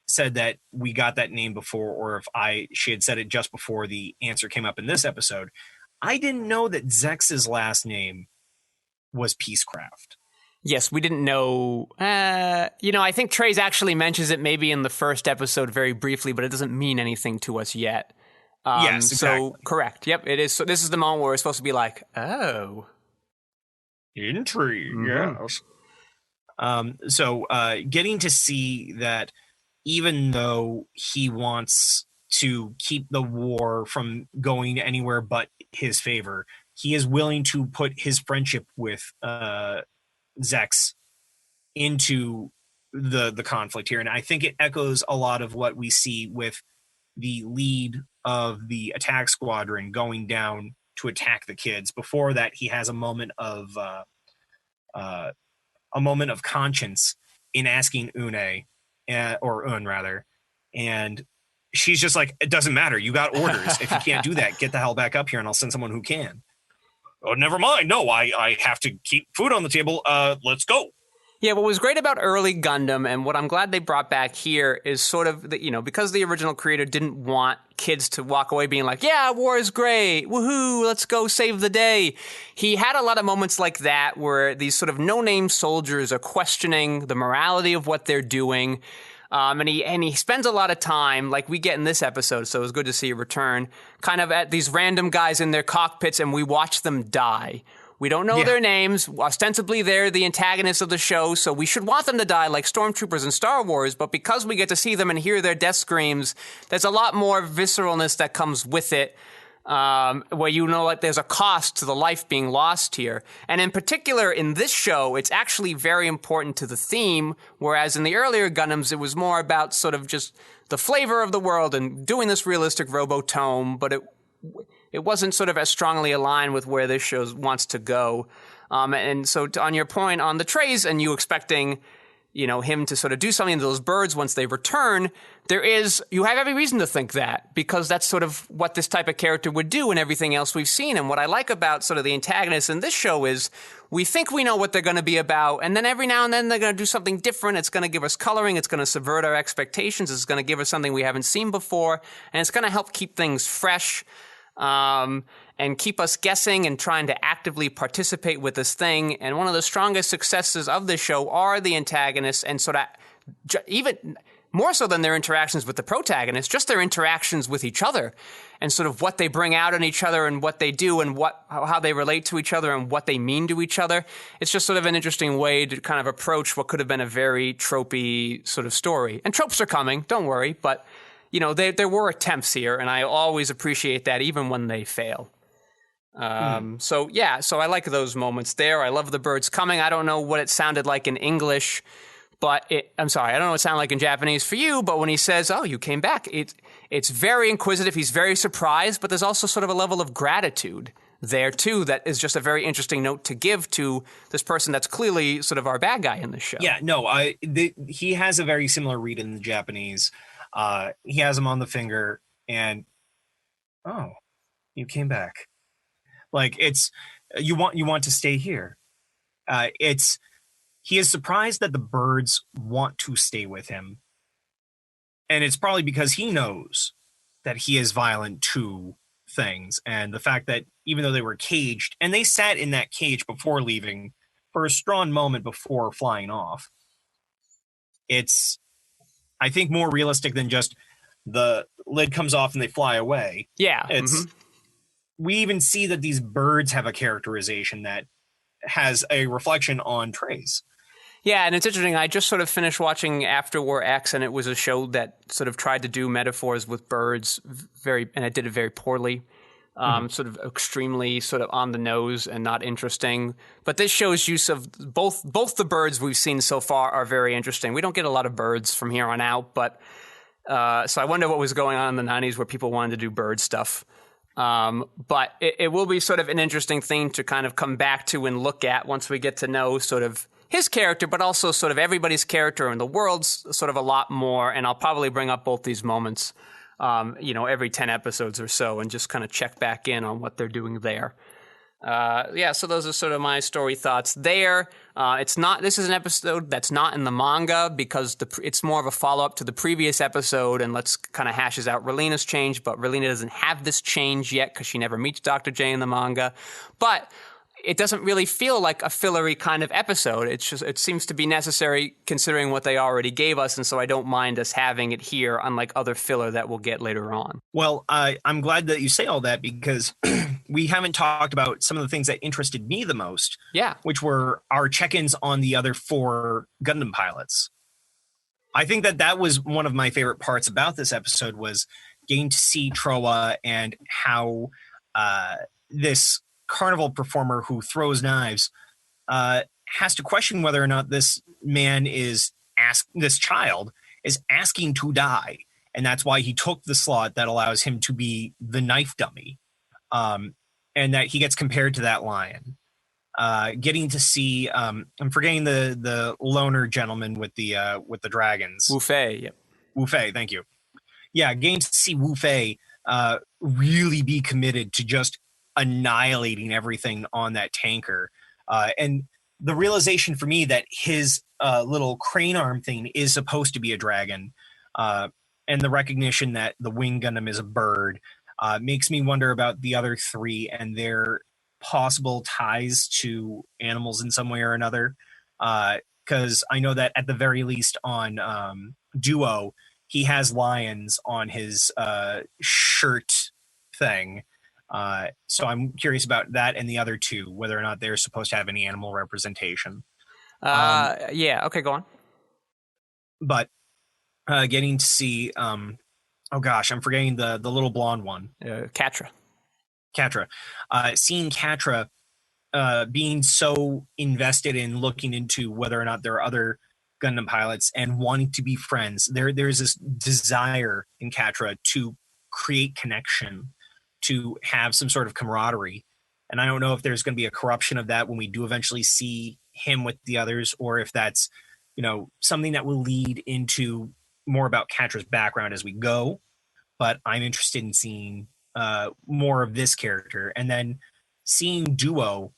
said that we got that name before, or if she had said it just before the answer came up in this episode. I didn't know that Zex's last name was Peacecraft. Yes, we didn't know. I think Treize actually mentions it maybe in the first episode very briefly, but it doesn't mean anything to us yet. Yes, exactly. So, correct. Yep, it is. So this is the moment where we're supposed to be like, oh. Intrigue, yes. So getting to see that even though he wants to keep the war from going anywhere but his favor, he is willing to put his friendship with Zex into the conflict here. And I think it echoes a lot of what we see with the lead of the attack squadron going down to attack the kids. Before that, he has a moment of conscience in asking Une, or Un rather, and she's just like, it doesn't matter. You got orders. If you can't do that, get the hell back up here and I'll send someone who can. Oh, never mind. No, I have to keep food on the table. Let's go. Yeah, what was great about early Gundam, and what I'm glad they brought back here, is sort of, because the original creator didn't want kids to walk away being like, yeah, war is great, woohoo, let's go save the day. He had a lot of moments like that where these sort of no-name soldiers are questioning the morality of what they're doing. And he spends a lot of time, like we get in this episode, so it was good to see a return, kind of at these random guys in their cockpits, and we watch them die. We don't know their names. Ostensibly, they're the antagonists of the show, so we should want them to die like stormtroopers in Star Wars, but because we get to see them and hear their death screams, there's a lot more visceralness that comes with it, where there's a cost to the life being lost here. And in particular, in this show, it's actually very important to the theme, whereas in the earlier Gundams, it was more about sort of just the flavor of the world and doing this realistic robotome, but it wasn't sort of as strongly aligned with where this show wants to go. And so on your point on the Treize and you expecting, him to sort of do something to those birds once they return, you have every reason to think that, because that's sort of what this type of character would do and everything else we've seen. And what I like about sort of the antagonists in this show is we think we know what they're going to be about, and then every now and then they're going to do something different. It's going to give us coloring. It's going to subvert our expectations. It's going to give us something we haven't seen before, and it's going to help keep things fresh. And keep us guessing and trying to actively participate with this thing. And one of the strongest successes of this show are the antagonists, and sort of even more so than their interactions with the protagonists, just their interactions with each other and sort of what they bring out in each other and what they do and how they relate to each other and what they mean to each other. It's just sort of an interesting way to kind of approach what could have been a very tropey sort of story. And tropes are coming, don't worry, but there were attempts here, and I always appreciate that, even when they fail. So I like those moments there. I love the birds coming. I don't know what it sounded like in English, but I'm sorry, I don't know what it sounded like in Japanese for you, but when he says, oh, you came back, it's very inquisitive. He's very surprised, but there's also sort of a level of gratitude there, too, that is just a very interesting note to give to this person that's clearly sort of our bad guy in this show. Yeah, no, he has a very similar read in the Japanese. He has him on the finger, and oh, you came back. Like, it's you want to stay here. He is surprised that the birds want to stay with him, and it's probably because he knows that he is violent to things, and the fact that even though they were caged, and they sat in that cage before leaving for a strong moment before flying off, it's, I think, more realistic than just the lid comes off and they fly away. Yeah. We even see that these birds have a characterization that has a reflection on Trey's. Yeah, and it's interesting. I just sort of finished watching After War X, and it was a show that sort of tried to do metaphors with birds and it did it very poorly. Sort of extremely sort of on the nose and not interesting. But this show's use of both the birds we've seen so far are very interesting. We don't get a lot of birds from here on out, but so I wonder what was going on in the 90s where people wanted to do bird stuff. But it will be sort of an interesting thing to kind of come back to and look at once we get to know sort of his character, but also sort of everybody's character in the world's sort of a lot more. And I'll probably bring up both these moments, every 10 episodes or so and just kind of check back in on what they're doing there. So those are sort of my story thoughts there. This is an episode that's not in the manga because it's more of a follow-up to the previous episode, and let's kind of hashes out Relina's change, but Relina doesn't have this change yet because she never meets Dr. J in the manga. But it doesn't really feel like a fillery kind of episode. It seems to be necessary considering what they already gave us, and so I don't mind us having it here, unlike other filler that we'll get later on. Well, I'm glad that you say all that because we haven't talked about some of the things that interested me the most. Yeah. Which were our check-ins on the other 4 Gundam pilots. I think that was one of my favorite parts about this episode was getting to see Trowa and how this carnival performer who throws knives has to question whether or not this child is asking to die, and that's why he took the slot that allows him to be the knife dummy, and that he gets compared to that lion. Getting to see I'm forgetting the loner gentleman with the dragons. Wu Fei, yep. Wu Fei, thank you. Yeah, getting to see Wu Fei really be committed to just annihilating everything on that tanker. And the realization for me that his little crane arm thing is supposed to be a dragon, and the recognition that the wing Gundam is a bird, makes me wonder about the other 3 and their possible ties to animals in some way or another. Because I know that at the very least on Duo, he has lions on his shirt thing. So I'm curious about that and the other 2, whether or not they're supposed to have any animal representation. Okay, go on. But getting to see, I'm forgetting the little blonde one. Catra. Seeing Catra being so invested in looking into whether or not there are other Gundam pilots and wanting to be friends. There's this desire in Catra to create connection, to have some sort of camaraderie. And I don't know if there's going to be a corruption of that when we do eventually see him with the others, or if that's, something that will lead into more about Catra's background as we go. But I'm interested in seeing more of this character. And then seeing Duo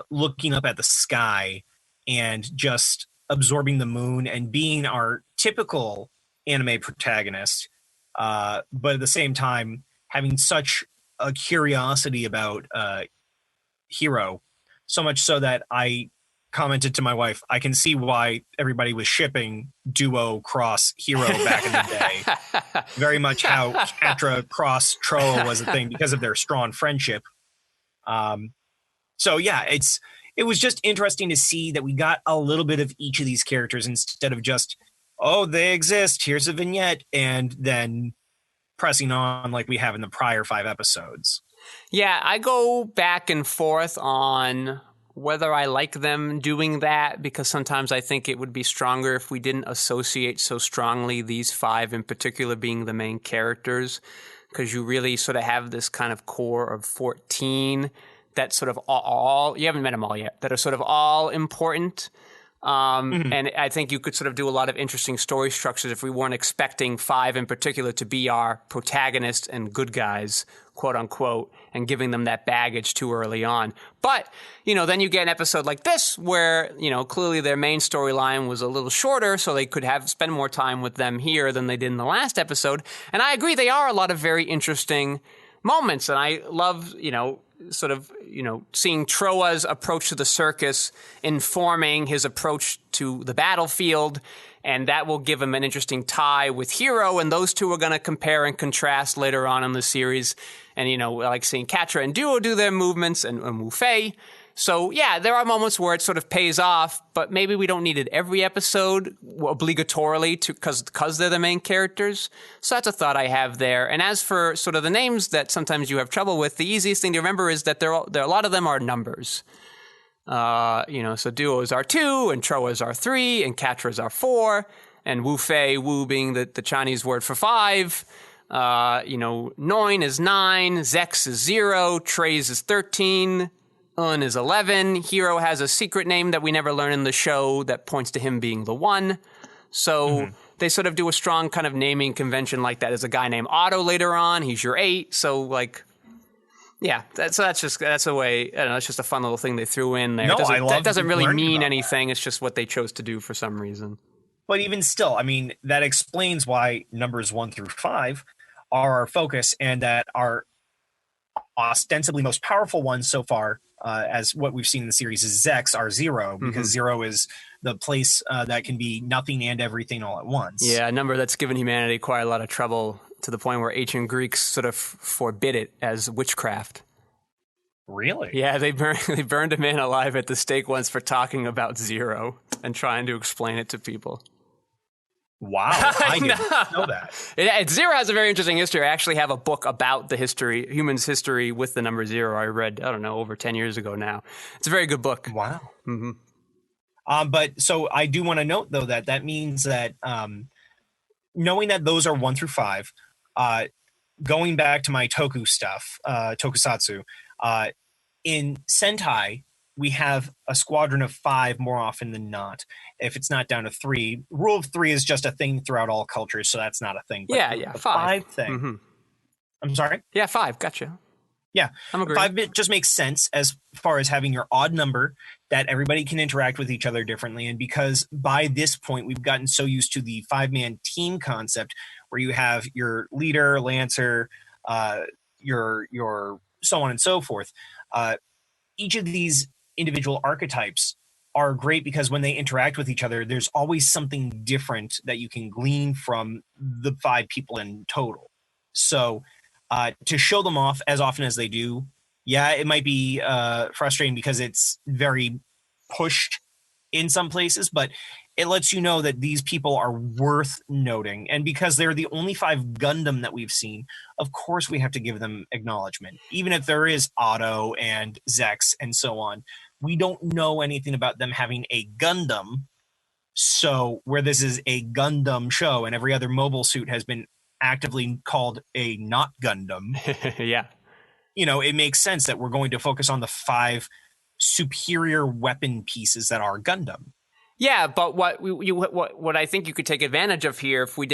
looking up at the sky and just absorbing the moon and being our typical anime protagonist, but at the same time having such a curiosity about Hero, so much so that I commented to my wife, I can see why everybody was shipping Duo cross Hero back in the day. Very much how Catra cross Troa was a thing because of their strong friendship. So yeah, it was just interesting to see that we got a little bit of each of these characters instead of just, oh, they exist, here's a vignette, and then pressing on like we have in the prior 5 episodes. Yeah, I go back and forth on whether I like them doing that, because sometimes I think it would be stronger if we didn't associate so strongly these 5 in particular being the main characters, because you really sort of have this kind of core of 14 that sort of all, you haven't met them all yet, that are sort of all important. And I think you could sort of do a lot of interesting story structures if we weren't expecting 5 in particular to be our protagonists and good guys, quote unquote, and giving them that baggage too early on. But, then you get an episode like this where, clearly their main storyline was a little shorter, so they could spend more time with them here than they did in the last episode. And I agree, they are a lot of very interesting moments. And I love, seeing Troa's approach to the circus informing his approach to the battlefield, And that will give him an interesting tie with Hero, and those two are going to compare and contrast later on in the series. And, you know, like seeing Catra and Duo do their movements and Wu Fei. So, yeah, there are moments where it sort of pays off, but maybe we don't need it every episode obligatorily because they're the main characters. So that's a thought I have there. And as for sort of the names that sometimes you have trouble with, the easiest thing to remember is that there are a lot of them are numbers. You know, so Duos are 2, and Troas are 3, and Catras are 4, and Wu Fei, Wu being the Chinese word for 5. You know, Noin is 9, Zex is 0, Trays is 13, Un is 11. Hero has a secret name that we never learn in the show that points to him being the 1. So they sort of do a strong kind of naming convention like that. There's a guy named Otto later on. He's your 8. So, like, yeah, that's a way. I don't know. It's just a fun little thing they threw in there. No, that doesn't really mean anything. It's just what they chose to do for some reason. But even still, I mean, that explains why numbers 1 through 5 are our focus, and that our ostensibly most powerful ones so far, as what we've seen in the series, is Zex, our 0, because 0 is the place that can be nothing and everything all at once. Yeah, a number that's given humanity quite a lot of trouble, to the point where ancient Greeks sort of forbid it as witchcraft. Really? Yeah, they burned a man alive at the stake once for talking about 0 and trying to explain it to people. Wow, I didn't know that. 0 has a very interesting history. I actually have a book about the humans' history with the number 0. I read, I don't know, over 10 years ago now. It's a very good book. Wow. But so I do want to note, though, that means that knowing that those are 1 through 5, going back to my toku stuff, tokusatsu, in Sentai, we have a squadron of 5 more often than not. If it's not down to 3, rule of 3 is just a thing throughout all cultures, so that's not a thing. But yeah, 5 thing. I'm sorry? Yeah, 5. Gotcha. Yeah, I'm agreeing. 5 just makes sense as far as having your odd number that everybody can interact with each other differently. And because by this point we've gotten so used to the 5-man team concept, where you have your leader, lancer, your so on and so forth. Each of these individual archetypes are great because when they interact with each other, there's always something different that you can glean from the 5 people in total. So to show them off as often as they do, yeah, it might be frustrating because it's very pushed in some places, but it lets you know that these people are worth noting. And because they're the only 5 Gundam that we've seen, of course we have to give them acknowledgement. Even if there is Otto and Zex and so on, we don't know anything about them having a Gundam. So where this is a Gundam show and every other mobile suit has been actively called a not Gundam. Yeah. You know, it makes sense that we're going to focus on the 5 superior weapon pieces that are Gundam. Yeah, but what I think you could take advantage of here, if we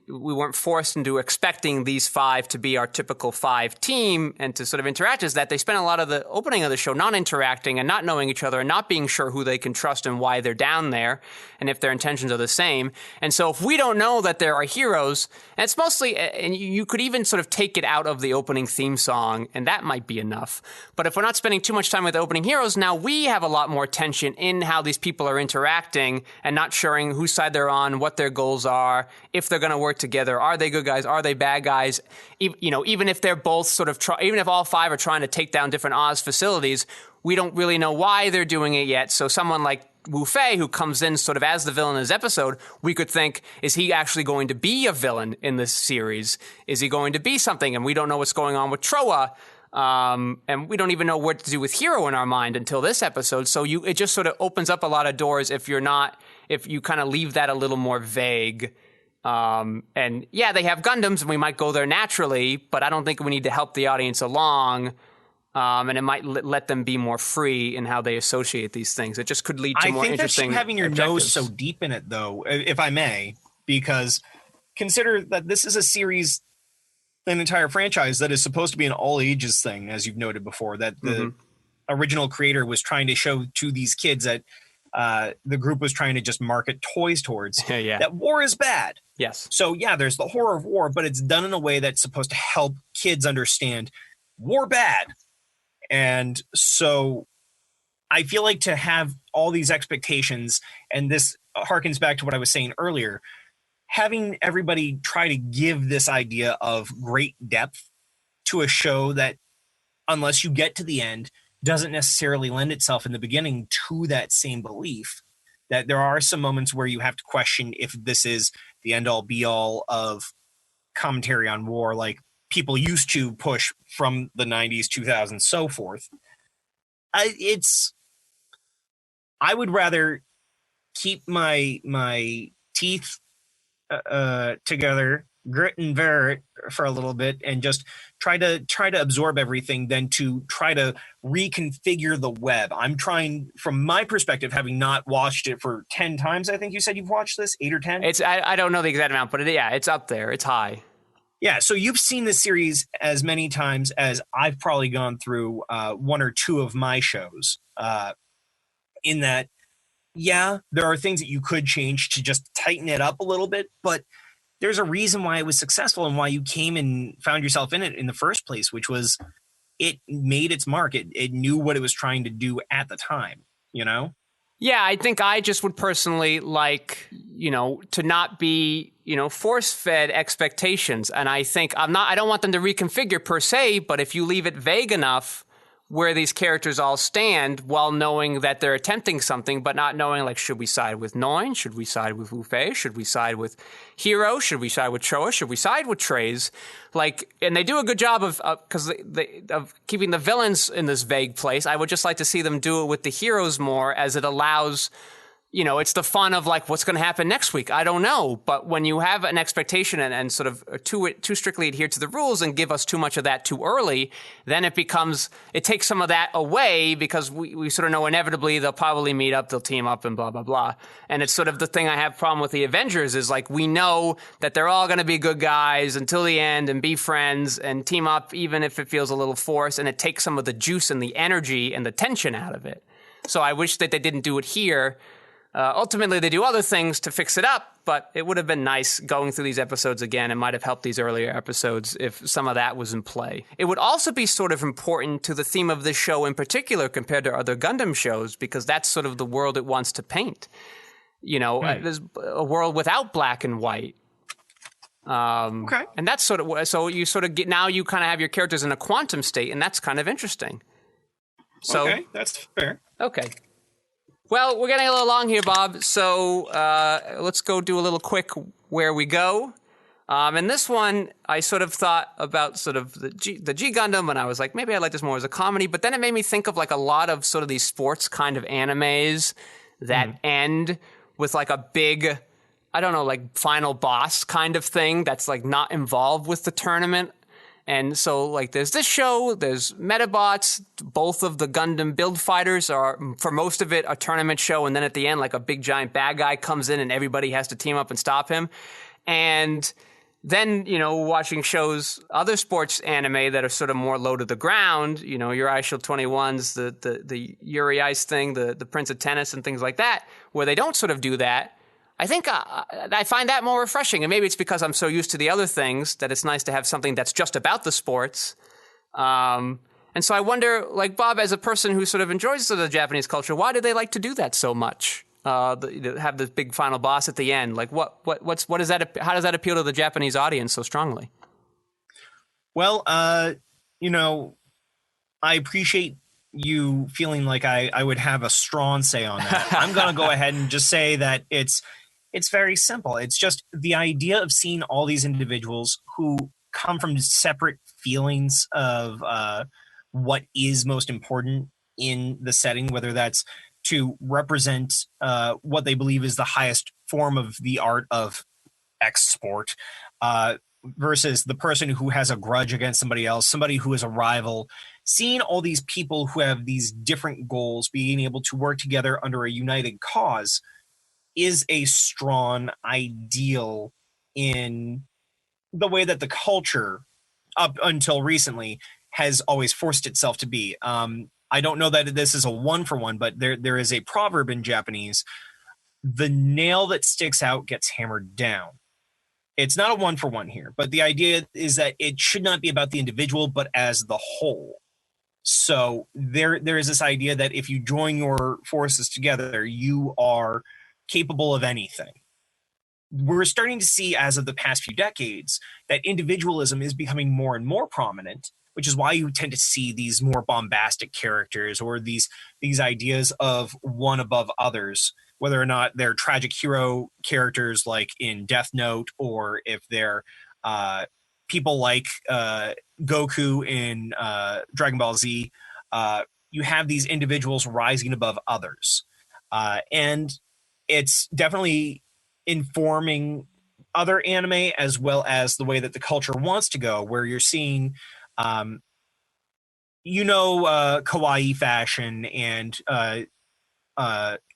weren't forced into expecting these 5 to be our typical 5 team and to sort of interact, is that they spent a lot of the opening of the show not interacting and not knowing each other and not being sure who they can trust and why they're down there and if their intentions are the same. And so if we don't know that there are heroes, and it's mostly, and you could even sort of take it out of the opening theme song, and that might be enough. But if we're not spending too much time with the opening heroes, now we have a lot more tension in how these people are interacting and not sure whose side they're on, what their goals are, if they're going to work together. Are they good guys? Are they bad guys? Even if they're both sort of even if all 5 are trying to take down different Oz facilities, we don't really know why they're doing it yet. So someone like Wu Fei, who comes in sort of as the villain in this episode, we could think, is he actually going to be a villain in this series? Is he going to be something? And we don't know what's going on with Troa. And we don't even know what to do with Hero in our mind until this episode. So it just sort of opens up a lot of doors if you kind of leave that a little more vague. And yeah, they have Gundams and we might go there naturally, but I don't think we need to help the audience along. And it might let them be more free in how they associate these things. It just could lead to more interesting. I think that's having your nose so deep in it, though, if I may, because consider that this is a series, an entire franchise that is supposed to be an all ages thing, as you've noted before, that the original creator was trying to show to these kids that the group was trying to just market toys towards, that war is bad. Yes. So yeah, there's the horror of war, but it's done in a way that's supposed to help kids understand war bad. And so I feel like to have all these expectations and this harkens back to what I was saying earlier. Having everybody try to give this idea of great depth to a show that, unless you get to the end, doesn't necessarily lend itself in the beginning to that same belief, that there are some moments where you have to question if this is the end-all be-all of commentary on war, like people used to push from the 90s, 2000s, so forth. I would rather keep my teeth together, grit and bear it for a little bit, and just try to absorb everything than to try to reconfigure the web. I'm trying, from my perspective, having not watched it for 10 times. I think you said you've watched this 8 or 10. I don't know the exact amount, but it's up there. It's high. Yeah, so you've seen this series as many times as I've probably gone through one or two of my shows. In that, yeah, there are things that you could change to just tighten it up a little bit, but there's a reason why it was successful and why you came and found yourself in it in the first place, which was it made its mark. It knew what it was trying to do at the time, you know? Yeah, I think I just would personally like, to not be, force-fed expectations. And I think I don't want them to reconfigure per se, but if you leave it vague enough where these characters all stand while knowing that they're attempting something, but not knowing, like, should we side with Noin? Should we side with Wu Fei? Should we side with Hero? Should we side with Choa? Should we side with Treize? Like, and they do a good job of keeping the villains in this vague place. I would just like to see them do it with the heroes more, as it allows, it's the fun of, like, what's going to happen next week? I don't know. But when you have an expectation and sort of too strictly adhere to the rules and give us too much of that too early, then it takes some of that away, because we sort of know inevitably they'll probably meet up, they'll team up, and blah, blah, blah. And it's sort of the thing I have problem with the Avengers is, like, we know that they're all going to be good guys until the end and be friends and team up, even if it feels a little forced, and it takes some of the juice and the energy and the tension out of it. So I wish that they didn't do it here. Ultimately, they do other things to fix it up, but it would have been nice going through these episodes again. It might have helped these earlier episodes if some of that was in play. It would also be sort of important to the theme of this show in particular compared to other Gundam shows, because that's sort of the world it wants to paint. There's a world without black and white. Okay. And that's sort of, so you sort of get, now you kind of have your characters in a quantum state, and that's kind of interesting. So, okay, that's fair. Okay. Well, we're getting a little long here, Bob, so let's go do a little quick where we go. And this one, I sort of thought about sort of the G Gundam, and I was like, maybe I like this more as a comedy, but then it made me think of, like, a lot of sort of these sports kind of animes that end with, like, a big, I don't know, like, final boss kind of thing that's, like, not involved with the tournament. And so, like, there's this show, there's Metabots, both of the Gundam build fighters are, for most of it, a tournament show, and then at the end, like, a big giant bad guy comes in and everybody has to team up and stop him. And then, watching shows, other sports anime that are sort of more low to the ground, your iShield 21s, the Yuri Ice thing, the Prince of Tennis and things like that, where they don't sort of do that. I think I find that more refreshing, and maybe it's because I'm so used to the other things that it's nice to have something that's just about the sports. And so I wonder, like, Bob, as a person who sort of enjoys the Japanese culture, why do they like to do that so much? Have this big final boss at the end. Like, what is that? How does that appeal to the Japanese audience so strongly? Well, I appreciate you feeling like I would have a strong say on that. I'm going to go ahead and just say that it's very simple. It's just the idea of seeing all these individuals who come from separate feelings of what is most important in the setting, whether that's to represent what they believe is the highest form of the art of X sport, versus the person who has a grudge against somebody else, somebody who is a rival. Seeing all these people who have these different goals being able to work together under a united cause is a strong ideal in the way that the culture, up until recently, has always forced itself to be. I don't know that this is a one-for-one, but there is a proverb in Japanese: the nail that sticks out gets hammered down. It's not a one-for-one here, but the idea is that it should not be about the individual, but as the whole. So there is this idea that if you join your forces together, you are capable of anything. We're starting to see, as of the past few decades, that individualism is becoming more and more prominent, which is why you tend to see these more bombastic characters or these ideas of one above others, whether or not they're tragic hero characters like in Death Note, or if they're people like Goku in Dragon Ball Z. You have these individuals rising above others. And it's definitely informing other anime as well as the way that the culture wants to go, where you're seeing, kawaii fashion and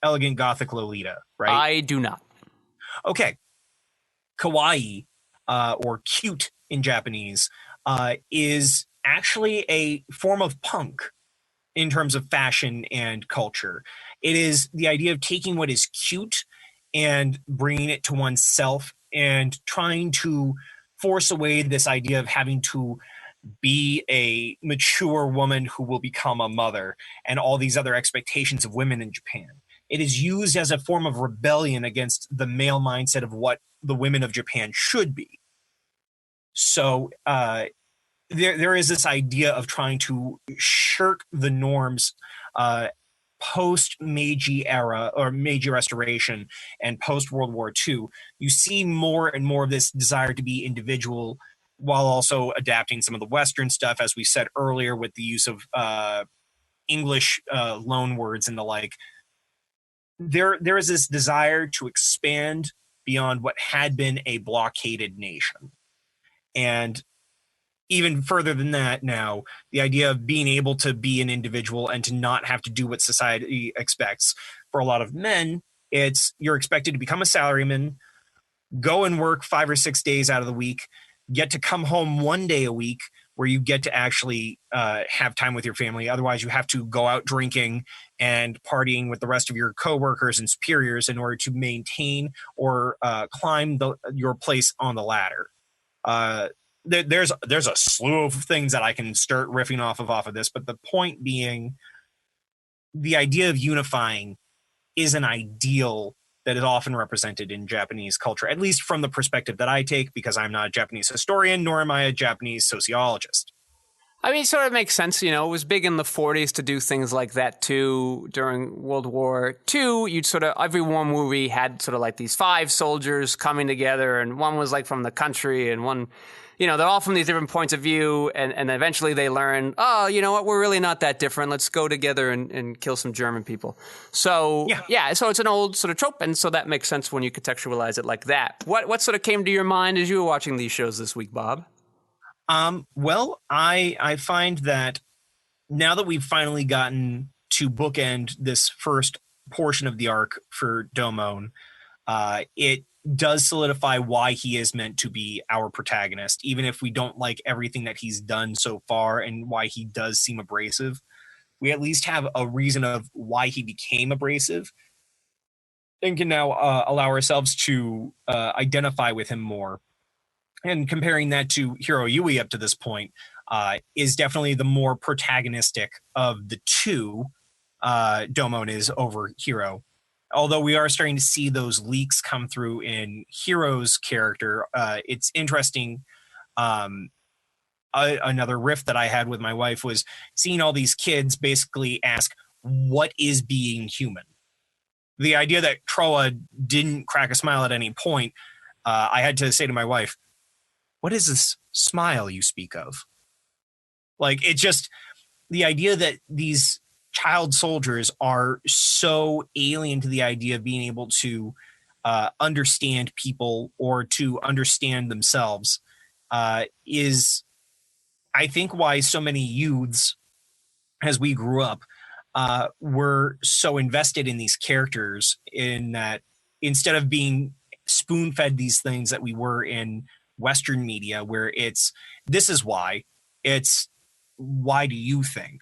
elegant gothic Lolita, right? I do not. Okay. Kawaii, or cute in Japanese, is actually a form of punk in terms of fashion and culture. It is the idea of taking what is cute and bringing it to oneself and trying to force away this idea of having to be a mature woman who will become a mother and all these other expectations of women in Japan. It is used as a form of rebellion against the male mindset of what the women of Japan should be. So there is this idea of trying to shirk the norms post Meiji era or Meiji Restoration and post World War II. You see more and more of this desire to be individual while also adapting some of the Western stuff, as we said earlier, with the use of English loan words and the like. There is this desire to expand beyond what had been a blockaded nation. And even further than that now, the idea of being able to be an individual and to not have to do what society expects. For a lot of men, you're expected to become a salaryman, go and work 5 or 6 days out of the week, get to come home 1 day a week where you get to actually have time with your family. Otherwise, you have to go out drinking and partying with the rest of your coworkers and superiors in order to maintain or climb your place on the ladder. There's a slew of things that I can start riffing off of this, but the point being, the idea of unifying is an ideal that is often represented in Japanese culture, at least from the perspective that I take, because I'm not a Japanese historian, nor am I a Japanese sociologist. I mean, it sort of makes sense. It was big in the 40s to do things like that, too. During World War II, every war movie had sort of like these 5 soldiers coming together, and one was like from the country, and one, they're all from these different points of view, and eventually they learn, oh, you know what, we're really not that different. Let's go together and kill some German people. So, so it's an old sort of trope, and so that makes sense when you contextualize it like that. What sort of came to your mind as you were watching these shows this week, Bob? Well, I find that now that we've finally gotten to bookend this first portion of the arc for Domon, it does solidify why he is meant to be our protagonist, even if we don't like everything that he's done so far and why he does seem abrasive. We at least have a reason of why he became abrasive and can now allow ourselves to identify with him more. And comparing that to Hiro Yui up to this point is definitely the more protagonistic of the two. Domon is over Hiro. Although we are starting to see those leaks come through in Hiro's character, it's interesting. Another riff that I had with my wife was seeing all these kids basically ask, what is being human? The idea that Troa didn't crack a smile at any point, I had to say to my wife, what is this smile you speak of? Like, it just, the idea that these child soldiers are so alien to the idea of being able to understand people or to understand themselves is, I think, why so many youths, as we grew up, were so invested in these characters, in that instead of being spoon-fed these things that we were in Western media, where this is why, it's why do you think?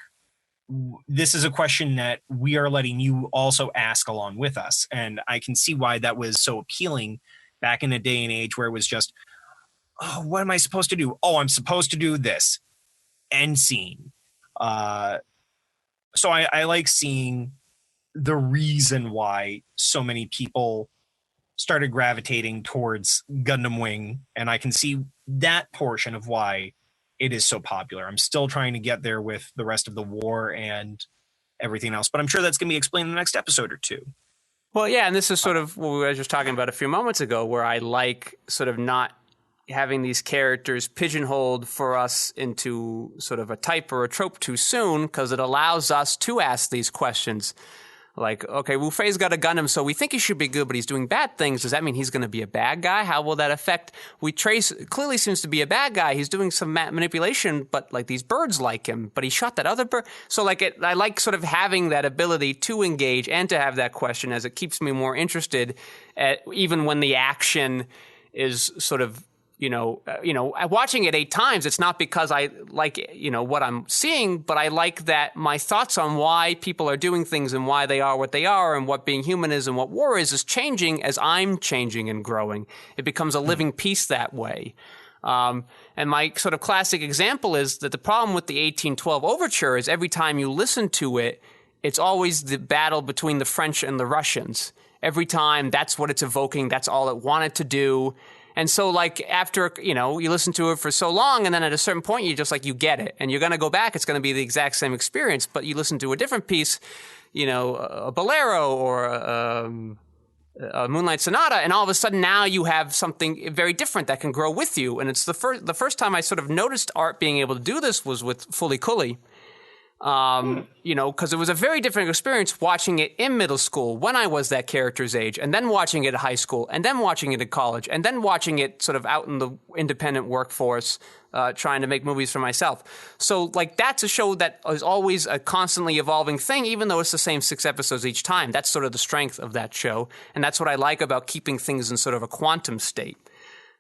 This is a question that we are letting you also ask along with us. And I can see why that was so appealing back in a day and age where it was just, oh, what am I supposed to do? Oh, I'm supposed to do this. End scene. So I like seeing the reason why so many people started gravitating towards Gundam Wing, and I can see that portion of why it is so popular. I'm still trying to get there with the rest of the war and everything else, but I'm sure that's going to be explained in the next episode or two. Well, yeah, and this is sort of what we were just talking about a few moments ago, where I like sort of not having these characters pigeonholed for us into sort of a type or a trope too soon, because it allows us to ask these questions. Like, okay, Wu Fei's got a Gundam, so we think he should be good, but he's doing bad things. Does that mean he's going to be a bad guy? How will that affect? Trace clearly seems to be a bad guy. He's doing some manipulation, but like these birds like him, but he shot that other bird. So like I like sort of having that ability to engage and to have that question, as it keeps me more interested, even when the action is sort of, watching it 8 times, it's not because I like, what I'm seeing, but I like that my thoughts on why people are doing things and why they are what they are and what being human is and what war is changing as I'm changing and growing. It becomes a living piece that way. And my sort of classic example is that the problem with the 1812 overture is every time you listen to it, it's always the battle between the French and the Russians. Every time, that's what it's evoking. That's all it wanted to do. And so, like, after, you listen to it for so long, and then at a certain point, you get it. And you're going to go back, it's going to be the exact same experience, but you listen to a different piece, a bolero or a Moonlight Sonata, and all of a sudden now you have something very different that can grow with you. And it's the first time I sort of noticed art being able to do this was with Fully Cooley. Because it was a very different experience watching it in middle school when I was that character's age, and then watching it at high school, and then watching it at college, and then watching it sort of out in the independent workforce, trying to make movies for myself. So, like, that's a show that is always a constantly evolving thing, even though it's the same 6 episodes each time. That's sort of the strength of that show, and that's what I like about keeping things in sort of a quantum state.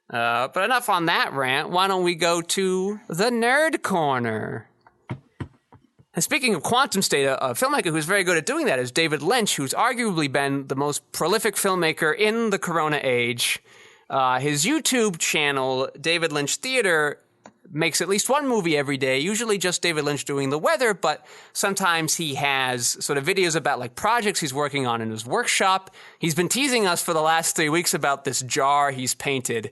But enough on that rant. Why don't we go to the Nerd Corner? And speaking of quantum state, a filmmaker who's very good at doing that is David Lynch, who's arguably been the most prolific filmmaker in the Corona age. His YouTube channel, David Lynch Theater, makes at least one movie every day, usually just David Lynch doing the weather, but sometimes he has sort of videos about like projects he's working on in his workshop. He's been teasing us for the last 3 weeks about this jar he's painted.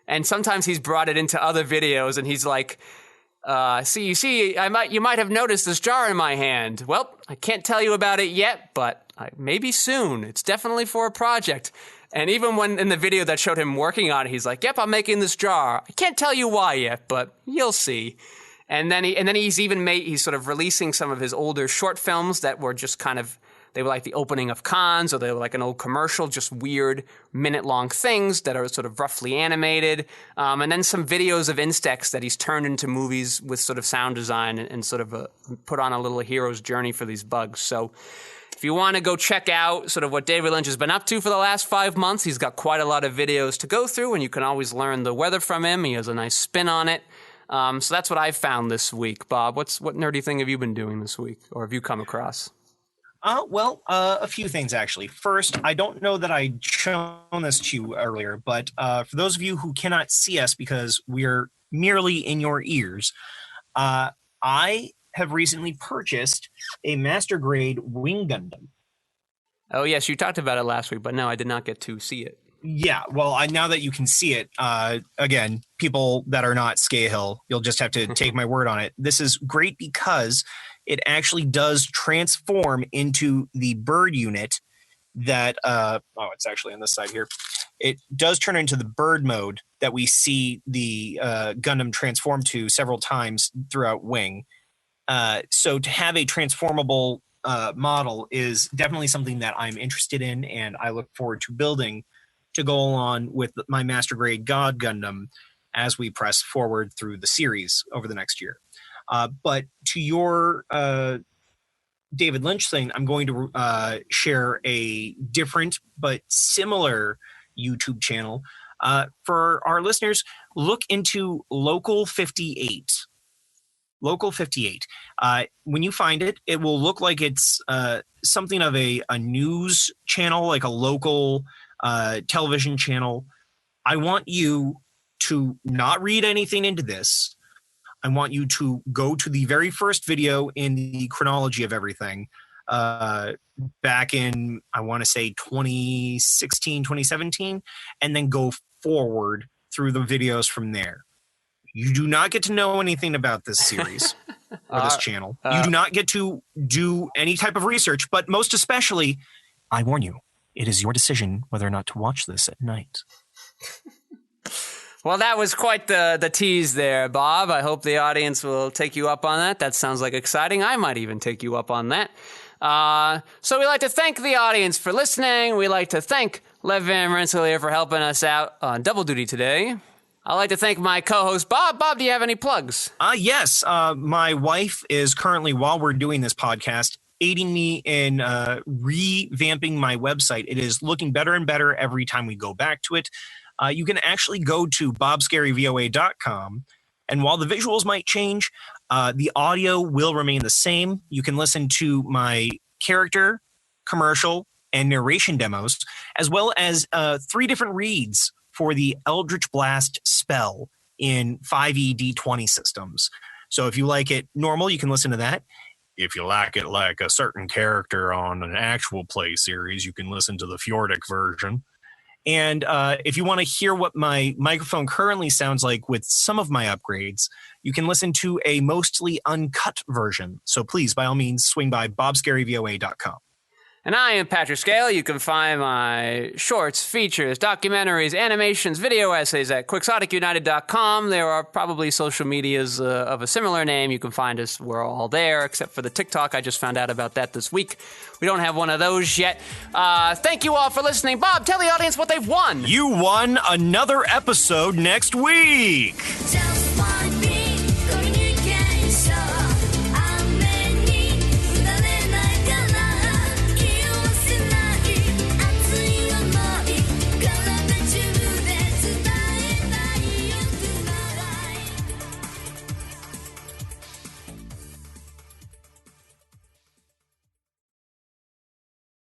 And sometimes he's brought it into other videos and he's like, you might have noticed this jar in my hand. Well, I can't tell you about it yet, but maybe soon. It's definitely for a project. And even when in the video that showed him working on it, he's like, yep, I'm making this jar. I can't tell you why yet, but you'll see. And then he's sort of releasing some of his older short films that were just kind of, they were like the opening of cons, or they were like an old commercial, just weird minute-long things that are sort of roughly animated. And then some videos of insects that he's turned into movies with sort of sound design and sort of put on a little hero's journey for these bugs. So if you want to go check out sort of what David Lynch has been up to for the last 5 months, he's got quite a lot of videos to go through, and you can always learn the weather from him. He has a nice spin on it. So that's what I've found this week. Bob, what nerdy thing have you been doing this week, or have you come across? A few things, actually. First, I don't know that I'd shown this to you earlier, but for those of you who cannot see us because we're merely in your ears, I have recently purchased a Master Grade Wing Gundam. Oh, yes, you talked about it last week, but no, I did not get to see it. Yeah, well, now that you can see it, again, people that are not skeyhill, you'll just have to take my word on it. This is great because it actually does transform into the bird unit that, it's actually on this side here. It does turn into the bird mode that we see the Gundam transform to several times throughout Wing. So to have a transformable model is definitely something that I'm interested in, and I look forward to building to go along with my Master Grade God Gundam as we press forward through the series over the next year. But to your David Lynch thing, I'm going to share a different but similar YouTube channel. For our listeners, look into Local 58. Local 58. When you find it, it will look like it's something of a news channel, like a local television channel. I want you to not read anything into this. I want you to go to the very first video in the chronology of everything. back in, I want to say 2016, 2017, and then go forward through the videos from there. You do not get to know anything about this series or this channel. You do not get to do any type of research, but most especially, I warn you, it is your decision whether or not to watch this at night. Well, that was quite the tease there, Bob. I hope the audience will take you up on that. That sounds like exciting. I might even take you up on that. So we'd like to thank the audience for listening. We'd like to thank Lev Van Rensselaer for helping us out on Double Duty today. I'd like to thank my co-host, Bob. Bob, do you have any plugs? Yes. My wife is currently, while we're doing this podcast, aiding me in revamping my website. It is looking better and better every time we go back to it. You can actually go to bobskerryvoa.com, and while the visuals might change, the audio will remain the same. You can listen to my character, commercial, and narration demos, as well as 3 different reads for the Eldritch Blast spell in 5e-D20 systems. So if you like it normal, you can listen to that. If you like it like a certain character on an actual play series, you can listen to the Fjordic version. And if you want to hear what my microphone currently sounds like with some of my upgrades, you can listen to a mostly uncut version. So please, by all means, swing by bobskerryvoa.com. And I am Patrick Scale. You can find my shorts, features, documentaries, animations, video essays at quixoticunited.com. There are probably social medias of a similar name. You can find us. We're all there, except for the TikTok. I just found out about that this week. We don't have one of those yet. Thank you all for listening. Bob, tell the audience what they've won. You won another episode next week.